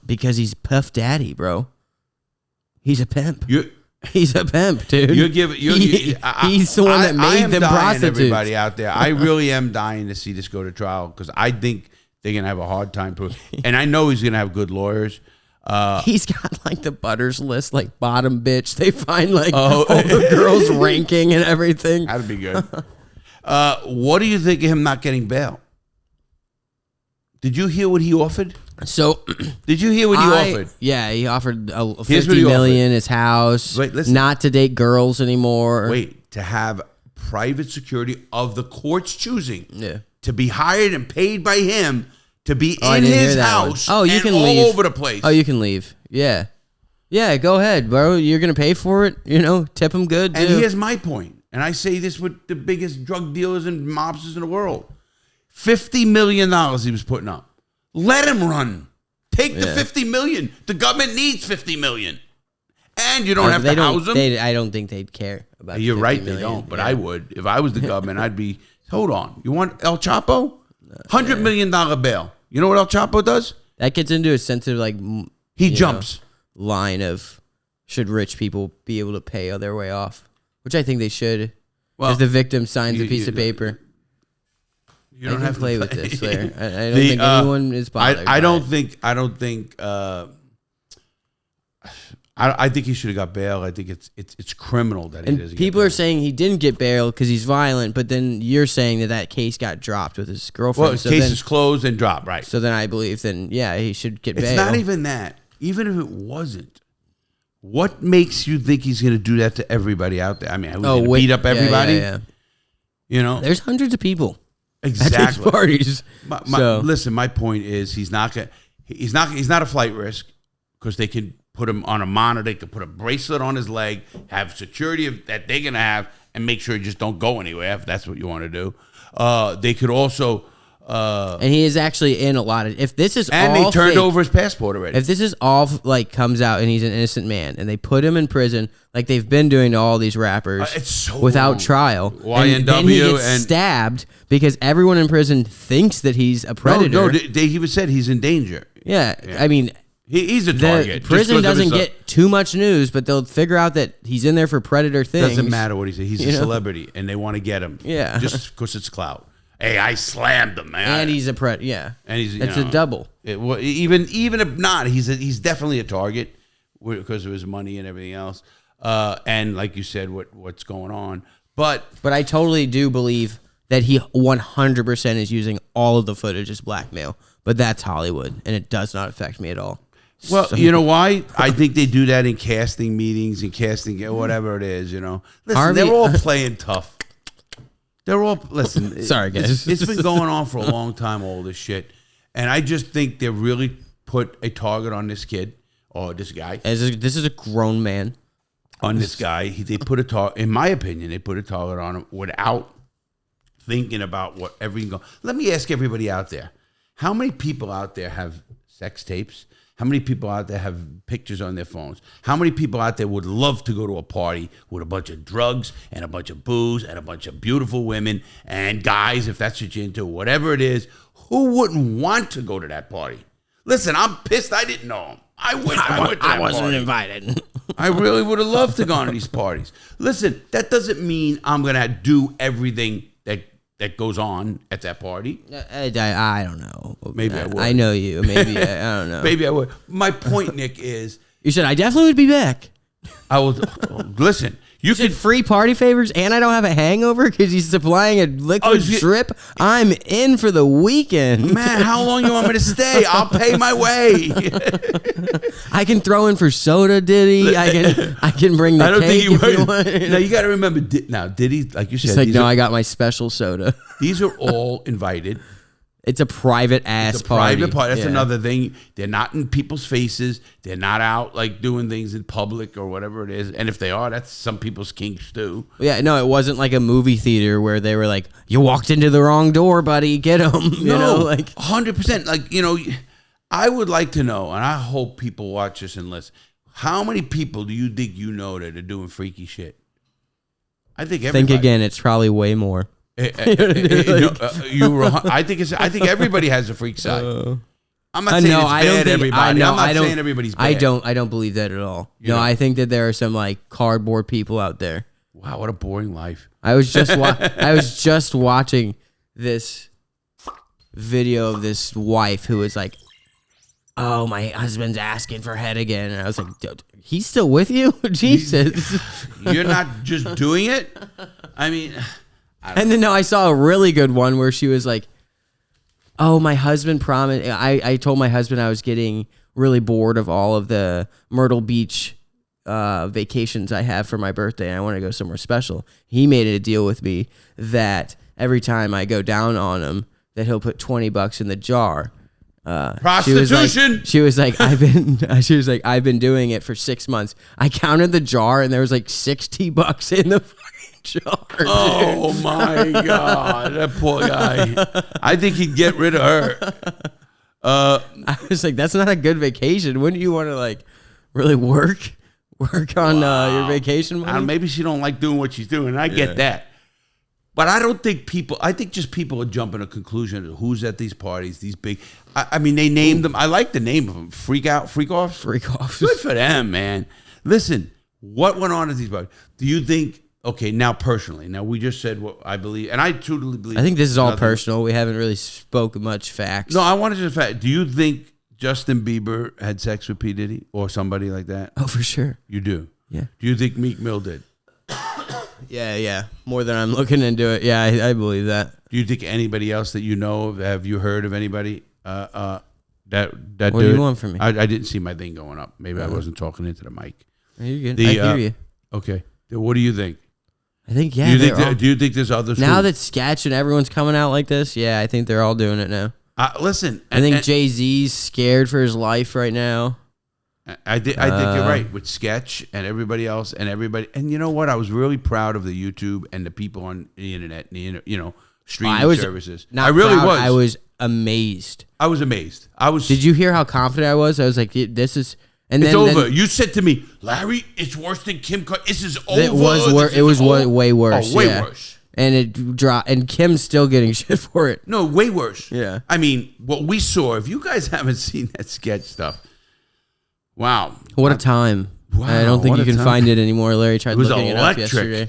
Because he's Puff Daddy, bro. He's a pimp. He's a pimp, dude. He's the one that made them prostitutes. Everybody out there, I really am dying to see this go to trial because I think they're gonna have a hard time proving. And I know he's gonna have good lawyers. He's got like the Butters list, like bottom bitch. They find like all the girls ranking and everything. That'd be good. What do you think of him not getting bail? Did you hear what he offered? So, did you hear what he offered? Yeah, he offered Here's $50 what he million, offered. his house, Wait, listen. not to date girls anymore. Wait, to have private security of the court's choosing. Yeah. To be hired and paid by him to be I in didn't hear his that one. house Oh, you and can all leave. over the place. Oh, you can leave. Yeah. Yeah, go ahead, bro. You're going to pay for it. Tip him good, And too. here's my point, and I say this with the biggest drug dealers and mobsters in the world. $50 million he was putting up. Let him run. Take the $50 million. The government needs $50 million. And you don't have to house them. I don't think they'd care about You're $50 right, million. they don't, but Yeah. I would. If I was the government, I'd be, hold on. You want El Chapo? $100 million bail. You know what El Chapo does? That gets into a sensitive, He jumps. line of should rich people be able to pay their way off, which I think they should. Well, if the victim signs a piece of paper. You don't have have to play to with this, Larry. I don't The, think anyone is bothered. I don't think. I think he should have got bail. I think it's criminal that he doesn't. And people are saying he didn't get bail because he's violent, but then you're saying that case got dropped with his girlfriend. Well, his case is closed and dropped, right? So then I believe, he should get bail. It's not even that. Even if it wasn't, what makes you think he's going to do that to everybody out there? I mean, he's going to beat up everybody. Yeah. There's hundreds of people Exactly. at these parties. Listen, my point is he's not a flight risk because they can put him on a monitor. They could put a bracelet on his leg, have security that they're going to have, and make sure he just don't go anywhere if that's what you want to do. They could also... and he is actually in a lot of... If this is and all they turned fake, over his passport already. If this is all like comes out and he's an innocent man and they put him in prison like they've been doing to all these rappers it's so without wrong. trial, YNW and then he gets and stabbed because everyone in prison thinks that he's a predator. No, he even said he's in danger. Yeah, I mean... He's a target. The prison doesn't get too much news, but they'll figure out that he's in there for predator things. Doesn't matter what he said. He's a celebrity, and they want to get him. Yeah. Just because it's clout. Hey, I slammed him, man. And he's a predator. Yeah. And he's It's a double. Even if not, he's definitely a target because of his money and everything else. And like you said, what's going on. But I totally do believe that he 100% is using all of the footage as blackmail. But that's Hollywood, and it does not affect me at all. Well, you know why? I think they do that in casting meetings and casting whatever it is, Listen, Harvey, they're all playing tough. They're all, listen. Sorry, guys. It's been going on for a long time, all this shit. And I just think they really put a target on this kid or this guy. This is a grown man. On this guy. They put a target, in my opinion, they put a target on him without thinking about what everything goes. Let me ask everybody out there. How many people out there have sex tapes? How many people out there have pictures on their phones? How many people out there would love to go to a party with a bunch of drugs and a bunch of booze and a bunch of beautiful women and guys, if that's what you're into, whatever it is? Who wouldn't want to go to that party? Listen, I'm pissed I didn't know him. I wasn't invited. I really would have loved to go to these parties. Listen, that doesn't mean I'm going to do everything that goes on at that party. I don't know. Maybe I would. I know you. Maybe I don't know. Maybe I would. My point, Nick, is you said I definitely would be back. I will listen. You said free party favors, and I don't have a hangover because he's supplying a liquid drip. I'm in for the weekend. Man, how long you want me to stay? I'll pay my way. I can throw in for soda, Diddy. I can bring the cake if you want. Now you got to remember. Now Diddy, like you said, he's like, no, I got my special soda. These are all invited. It's a private ass party. Private party. That's another thing. They're not in people's faces. They're not out like doing things in public or whatever it is. And if they are, that's some people's kinks too. Yeah, no, it wasn't like a movie theater where they were like, "You walked into the wrong door, buddy. Get him." You know, like 100%. Like I would like to know, and I hope people watch this and listen. How many people do you think that are doing freaky shit? I think everybody. Think again. It's probably way more. I think everybody has a freak side. I'm not saying it's bad everybody. I'm not saying everybody's bad. I don't believe that at all. I think that there are some like cardboard people out there. Wow, what a boring life. I was just watching this video of this wife who was like, "Oh, my husband's asking for head again," and I was like, "He's still with you? Jesus, you're not just doing it." I mean. And then I saw a really good one where she was like, "Oh, my husband promised." I told my husband I was getting really bored of all of the Myrtle Beach vacations I have for my birthday, and I want to go somewhere special. He made a deal with me that every time I go down on him, that he'll put $20 in the jar. Prostitution. She was like, I've been doing it for 6 months. I counted the jar, and there was like $60 in the jar. Oh my God, that poor guy. I think he'd get rid of her. I was like, that's not a good vacation. Wouldn't you want to like really work on your vacation money? Maybe she don't like doing what she's doing, and I get that. But I don't think people. I think just people are jumping to a conclusion of who's at these parties. These big. I mean, they named them. I like the name of them. Freak offs. Good for them, man. Listen, what went on at these parties? Do you think? Okay, now personally. Now we just said what I believe, and I totally believe. I think this is all personal. We haven't really spoken much facts. No, I wanted to fact. Do you think Justin Bieber had sex with P. Diddy or somebody like that? Oh, for sure. You do. Yeah. Do you think Meek Mill did? Yeah. More than I'm looking into it. Yeah, I believe that. Do you think anybody else that you know of? Have you heard of anybody that What do you want from me? I didn't see my thing going up. Maybe I wasn't talking into the mic. You're good. I hear you. Okay. What do you think? I think, yeah. Do you think there's others? Now that Sketch and everyone's coming out like this, yeah, I think they're all doing it now. Listen. I think Jay-Z's scared for his life right now. I think you're right with Sketch and everybody else and everybody. And you know what? I was really proud of the YouTube and the people on the internet, and streaming services. I really was. I was amazed. I was amazed. Did you hear how confident I was? I was like, "This is." And it's then, over. You said to me, Larry, it's worse than Kim. This is over. It was way worse. Oh, way worse. And it dropped. And Kim's still getting shit for it. No, way worse. Yeah. I mean, what we saw. If you guys haven't seen that Sketch stuff, wow, what a time! Wow, I don't think you can find it anymore. Larry tried looking it up yesterday.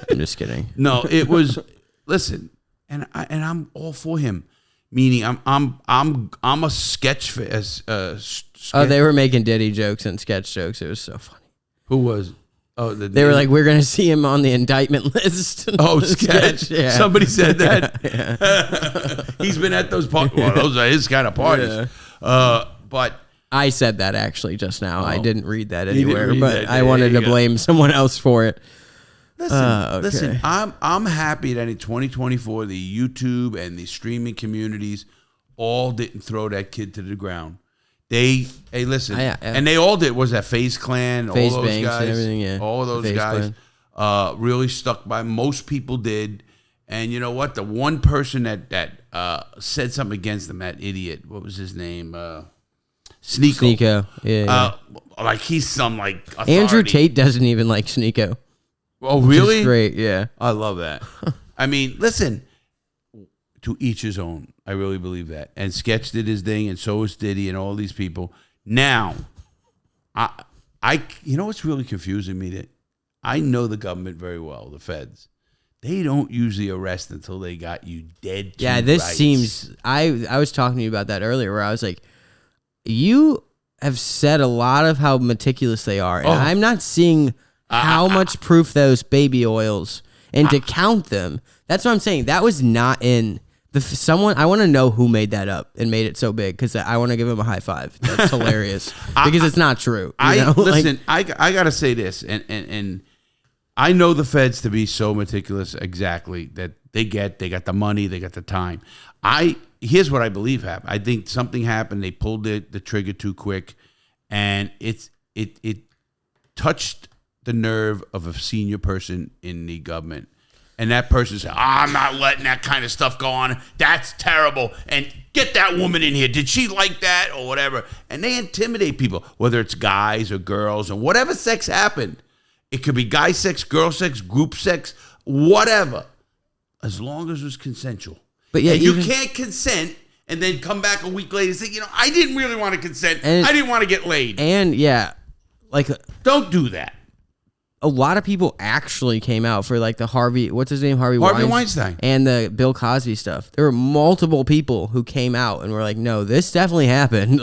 I'm just kidding. No, it was. Listen, and I'm all for him. Meaning, I'm a sketch they were making Diddy jokes and sketch jokes. It was so funny. Who was? Oh, they were like, we're gonna see him on the indictment list. Oh, sketch. Yeah. Somebody said that. Yeah. He's been at those parties. Well, those are his kind of parties. Yeah. But I said that actually just now. I didn't read that anywhere, but I wanted to blame someone else for it. Listen, I'm happy that in 2024 the YouTube and the streaming communities all didn't throw that kid to the ground. Listen, and they all did. Was that FaZe Clan, FaZe all those Banks guys, and everything, yeah. All of those FaZe guys really stuck by. Most people did, and you know what? The one person that said something against them, that idiot. What was his name? Sneeko. Yeah. Like he's some authority. Andrew Tate doesn't even like Sneeko. Oh, really? Which is great, yeah. I love that. I mean, listen, to each his own. I really believe that. And Sketch did his thing, and so is Diddy and all these people. Now, you know what's really confusing me? That I know the government very well, the feds. They don't usually arrest until they got you dead to this rights. seems... I was talking to you about that earlier, where I was like, you have said a lot of how meticulous they are, and I'm not seeing... how much proof those baby oils and to count them. That's what I'm saying. That was not in someone. I want to know who made that up and made it so big because I want to give him a high five. That's hilarious because it's not true. Listen, I gotta say this, and I know the feds to be so meticulous exactly that they got the money, they got the time. Here's what I believe happened. I think something happened. They pulled the trigger too quick, and it touched the nerve of a senior person in the government. And that person said, I'm not letting that kind of stuff go on. That's terrible. And get that woman in here. Did she like that or whatever? And they intimidate people, whether it's guys or girls and whatever sex happened. It could be guy sex, girl sex, group sex, whatever. As long as it was consensual. But yeah, you can't consent and then come back a week later and say, I didn't really want to consent. I didn't want to get laid. And don't do that. A lot of people actually came out for the Harvey Weinstein and the Bill Cosby stuff. There were multiple people who came out and were like, no, this definitely happened.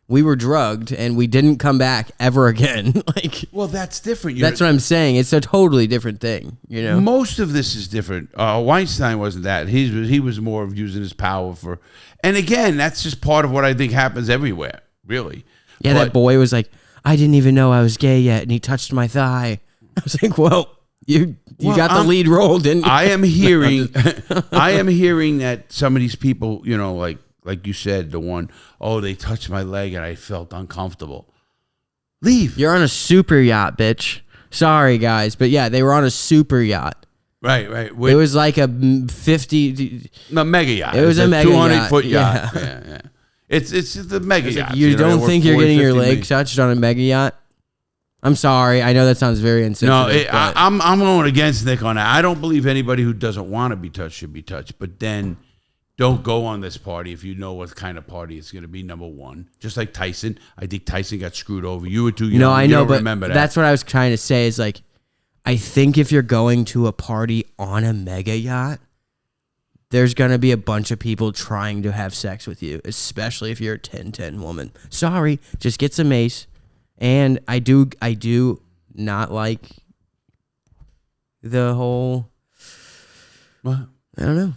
We were drugged and we didn't come back ever again. Well, that's different. That's what I'm saying. It's a totally different thing. Most of this is different. Weinstein wasn't that. He was more of using his power for, and again, that's just part of what I think happens everywhere, really. Yeah, that boy was like, I didn't even know I was gay yet, and he touched my thigh. I was like, well, you got the lead role, didn't you? I am hearing that some of these people, like you said, the one, they touched my leg and I felt uncomfortable. Leave. You're on a super yacht, bitch. Sorry, guys, but yeah, they were on a super yacht. Right. It was like a 50... No, mega yacht. It was a mega 200-foot yacht. Yeah. Yeah. It's the mega yacht. You don't think you're getting your leg touched on a mega yacht? I'm sorry. I know that sounds very insensitive. No, I'm going against Nick on that. I don't believe anybody who doesn't want to be touched should be touched. But then don't go on this party if you know what kind of party it's going to be, number one. Just like Tyson. I think Tyson got screwed over. You were too young. No, I know, but remember that. That's what I was trying to say is I think if you're going to a party on a mega yacht, there's going to be a bunch of people trying to have sex with you, especially if you're a 10-10 woman. Sorry, just get some mace. And I do not like the whole. What? I don't know.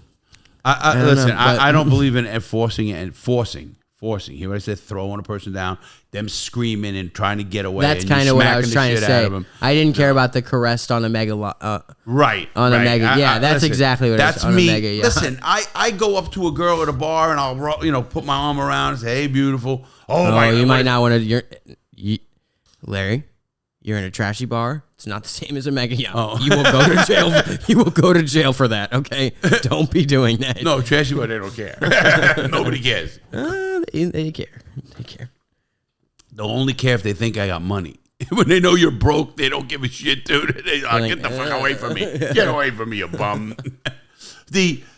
I don't believe in enforcing it and forcing. Hear what I said? Throwing a person down, them screaming and trying to get away. That's kind of what I was trying to say. I didn't care about the caressed on a mega. Right. On a mega. Yeah, that's exactly what that's it was. Me. On a mega, yeah. Listen, I go up to a girl at a bar and I'll put my arm around and say, "Hey, beautiful." Oh my! You might not want to. Larry, you're in a trashy bar. It's not the same as a mega yacht. Oh. You will go to jail. You will go to jail for that. Okay, don't be doing that. No, trashy, but they don't care. Nobody cares. They care. They care. They'll only care if they think I got money. When they know you're broke, they don't give a shit, dude. They get the fuck away from me. Get away from me, you bum.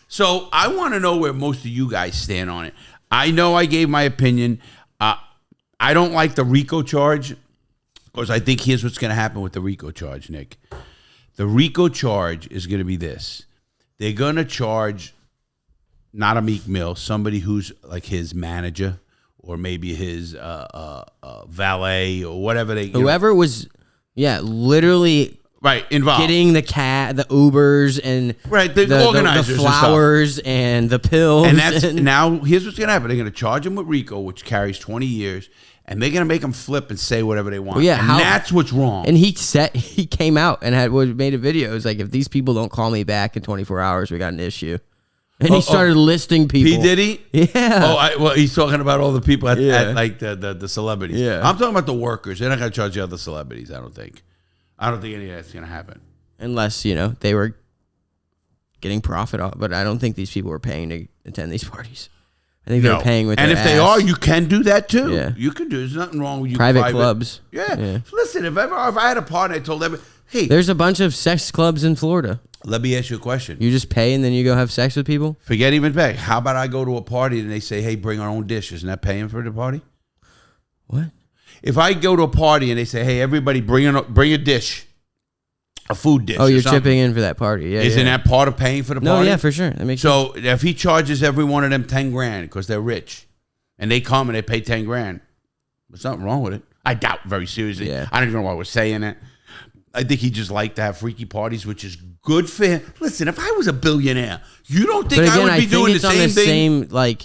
So I want to know where most of you guys stand on it. I know I gave my opinion. I don't like the Rico charge because I think here's what's going to happen with the Rico charge, Nick. The Rico charge is going to be this. They're going to charge not a Meek Mill, somebody who's like his manager or maybe his valet or whatever they. Whoever was, literally. Right, involved. Getting the Ubers and the organizers, the flowers and the pills. And now here's what's going to happen. They're going to charge him with Rico, which carries 20 years, and they're going to make him flip and say whatever they want. Well, that's what's wrong. And he came out and made a video. It was like, if these people don't call me back in 24 hours, we got an issue. And he started listing people. P. Diddy? Yeah. He's talking about all the people at like the celebrities. Yeah. I'm talking about the workers. They're not going to charge the other celebrities, I don't think. I don't think any of that's going to happen. Unless, they were getting profit off. But I don't think these people were paying to attend these parties. I think they're paying with their And if they are, you can do that too. Yeah. You can do. There's nothing wrong with you. Private clubs. Yeah. Listen, if I had a party, I told everybody, hey. There's a bunch of sex clubs in Florida. Let me ask you a question. You just pay and then you go have sex with people? Forget even pay. How about I go to a party and they say, hey, bring our own dishes. Isn't that paying for the party? What? If I go to a party and they say, hey, everybody bring a dish, a food dish. Oh, you're chipping in for that party. Yeah. Isn't that part of paying for the party? No, yeah, for sure. That makes sense. So if he charges every one of them 10 grand because they're rich and they come and they pay 10 grand, there's nothing wrong with it. I doubt very seriously. Yeah. I don't even know why we're saying it. I think he just liked to have freaky parties, which is good for him. Listen, if I was a billionaire, you don't think I would be doing the same thing? Same, like,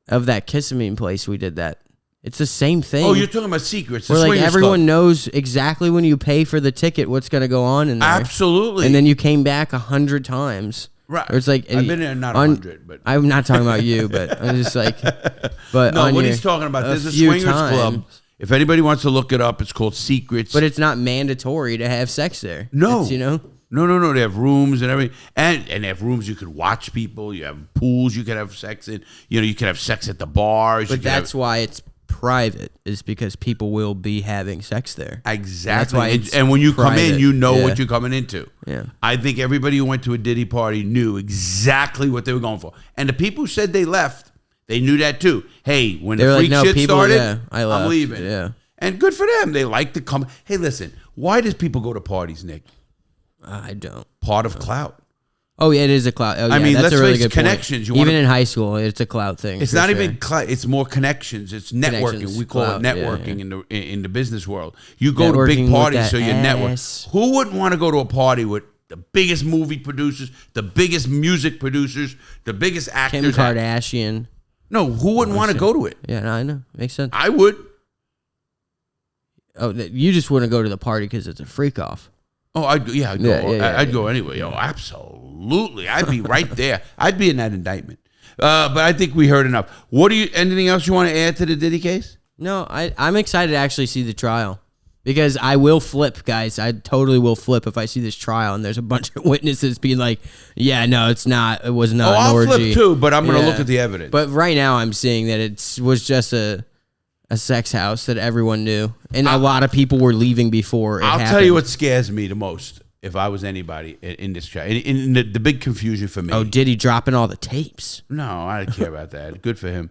of that Kissimmee place we did that. It's the same thing. Oh, you're talking about secrets. Where like everyone knows exactly when you pay for the ticket what's going to go on in there. Absolutely. And then you came back 100 times. Right. Or it's like I've been there not 100, but I'm not talking about you, but I'm just like, but no, what he's talking about. There's a swingers club. If anybody wants to look it up, it's called Secrets. But it's not mandatory to have sex there. No. It's, No. They have rooms and everything. And they have rooms you could watch people. You have pools you could have sex in. You can have sex at the bars. But that's why it's private, is because people will be having sex there. Exactly. That's why and when you private. come in, you know what you're coming into. Yeah. I think everybody who went to a Diddy party knew exactly what they were going for. And the people who said they left, they knew that too. Hey, when the freak shit started, I'm leaving. Yeah. And good for them. They like to come. Hey, listen, why does people go to parties, Nick? I don't. Part of clout. Oh, yeah, it is a clout. Oh, yeah, I mean, that's let's a really face good connections. Point. Even in high school, it's a clout thing. It's not even clout. It's more connections. It's networking. We call clout, it networking in the business world. You go to big parties, so you network. Who wouldn't want to go to a party with the biggest movie producers, the biggest music producers, the biggest actors? Kim Kardashian. No, who wouldn't want to go to it? Yeah, no, I know. Makes sense. I would. Oh, you just wouldn't go to the party because it's a freak off. Oh, I'd go. I'd go anyway. Oh, absolutely. I'd be right there. I'd be in that indictment. But I think we heard enough. Anything else you want to add to the Diddy case? No, I'm excited to actually see the trial. Because I will flip, guys. I totally will flip if I see this trial and there's a bunch of witnesses being like, yeah, no, it's not. It was not an orgy. I'll flip too, but I'm going to look at the evidence. But right now I'm seeing that it was just a sex house that everyone knew. And a lot of people were leaving before it happened. I'll tell you what scares me the most if I was anybody in this trial. In the big confusion for me. Oh, Diddy dropping all the tapes. No, I don't care about that. Good for him.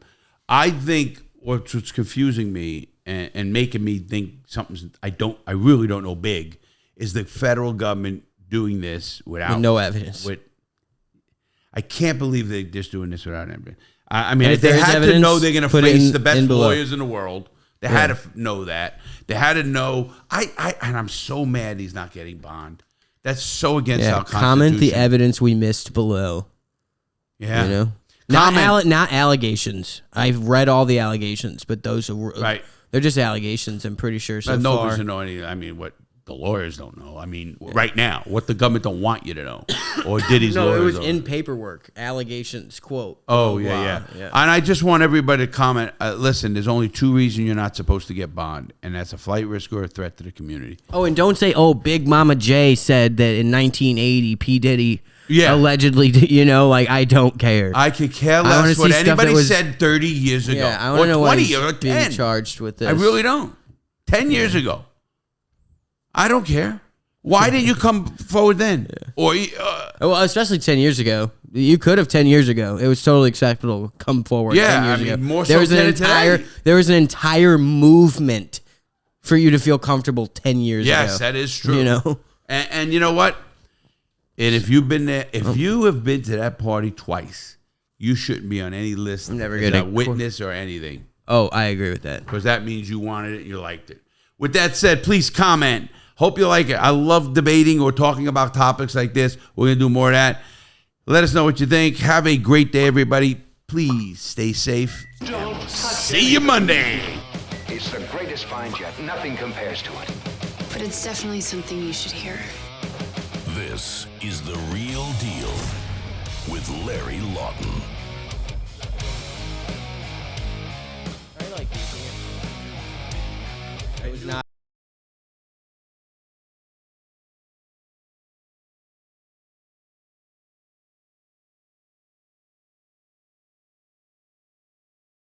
I think what's confusing me and making me think something I really don't know big is the federal government doing this without no evidence. I can't believe they're just doing this without evidence. I mean, if they had to know they're going to face the best lawyers in the world. They had to know that. They had to know. And I'm so mad he's not getting bond. That's so against our Constitution. Comment the evidence we missed below. Yeah. Not allegations. I've read all the allegations, but those are right. They're just allegations. I'm pretty sure so no far. doesn't know any. I mean, what the lawyers don't know. I mean, right now, what the government don't want you to know, or Diddy's No, lawyers. it was don't. in paperwork. Allegations, quote. Oh, blah, yeah. blah. And I just want everybody to comment. Listen, there's only two reasons you're not supposed to get bond, and that's a flight risk or a threat to the community. Oh, and don't say, Big Mama J said that in 1980, P. Diddy allegedly, I don't care. I could care I wanna less see what stuff anybody that was- said 30 years ago, Yeah, I or want to know why 20 he's or being 10. charged with this. I really don't. 10 years ago. I don't care. Why didn't you come forward then? Or Well, especially 10 years ago. You could have 10 years ago. It was totally acceptable to come forward 10 years ago. More there so was than today. There was an entire movement for you to feel comfortable 10 years ago. Yes, that is true. And you know what? And if you've been there, if you have been to that party twice, you shouldn't be on any list I'm never as gonna- a witness or anything. Oh, I agree with that. Because that means you wanted it and you liked it. With that said, please comment. Hope you like it. I love debating or talking about topics like this. We're going to do more of that. Let us know what you think. Have a great day, everybody. Please stay safe. See you Monday. It's the greatest find yet. Nothing compares to it. But it's definitely something you should hear. This is The Real Deal with Larry Lawton. I like these. It was not.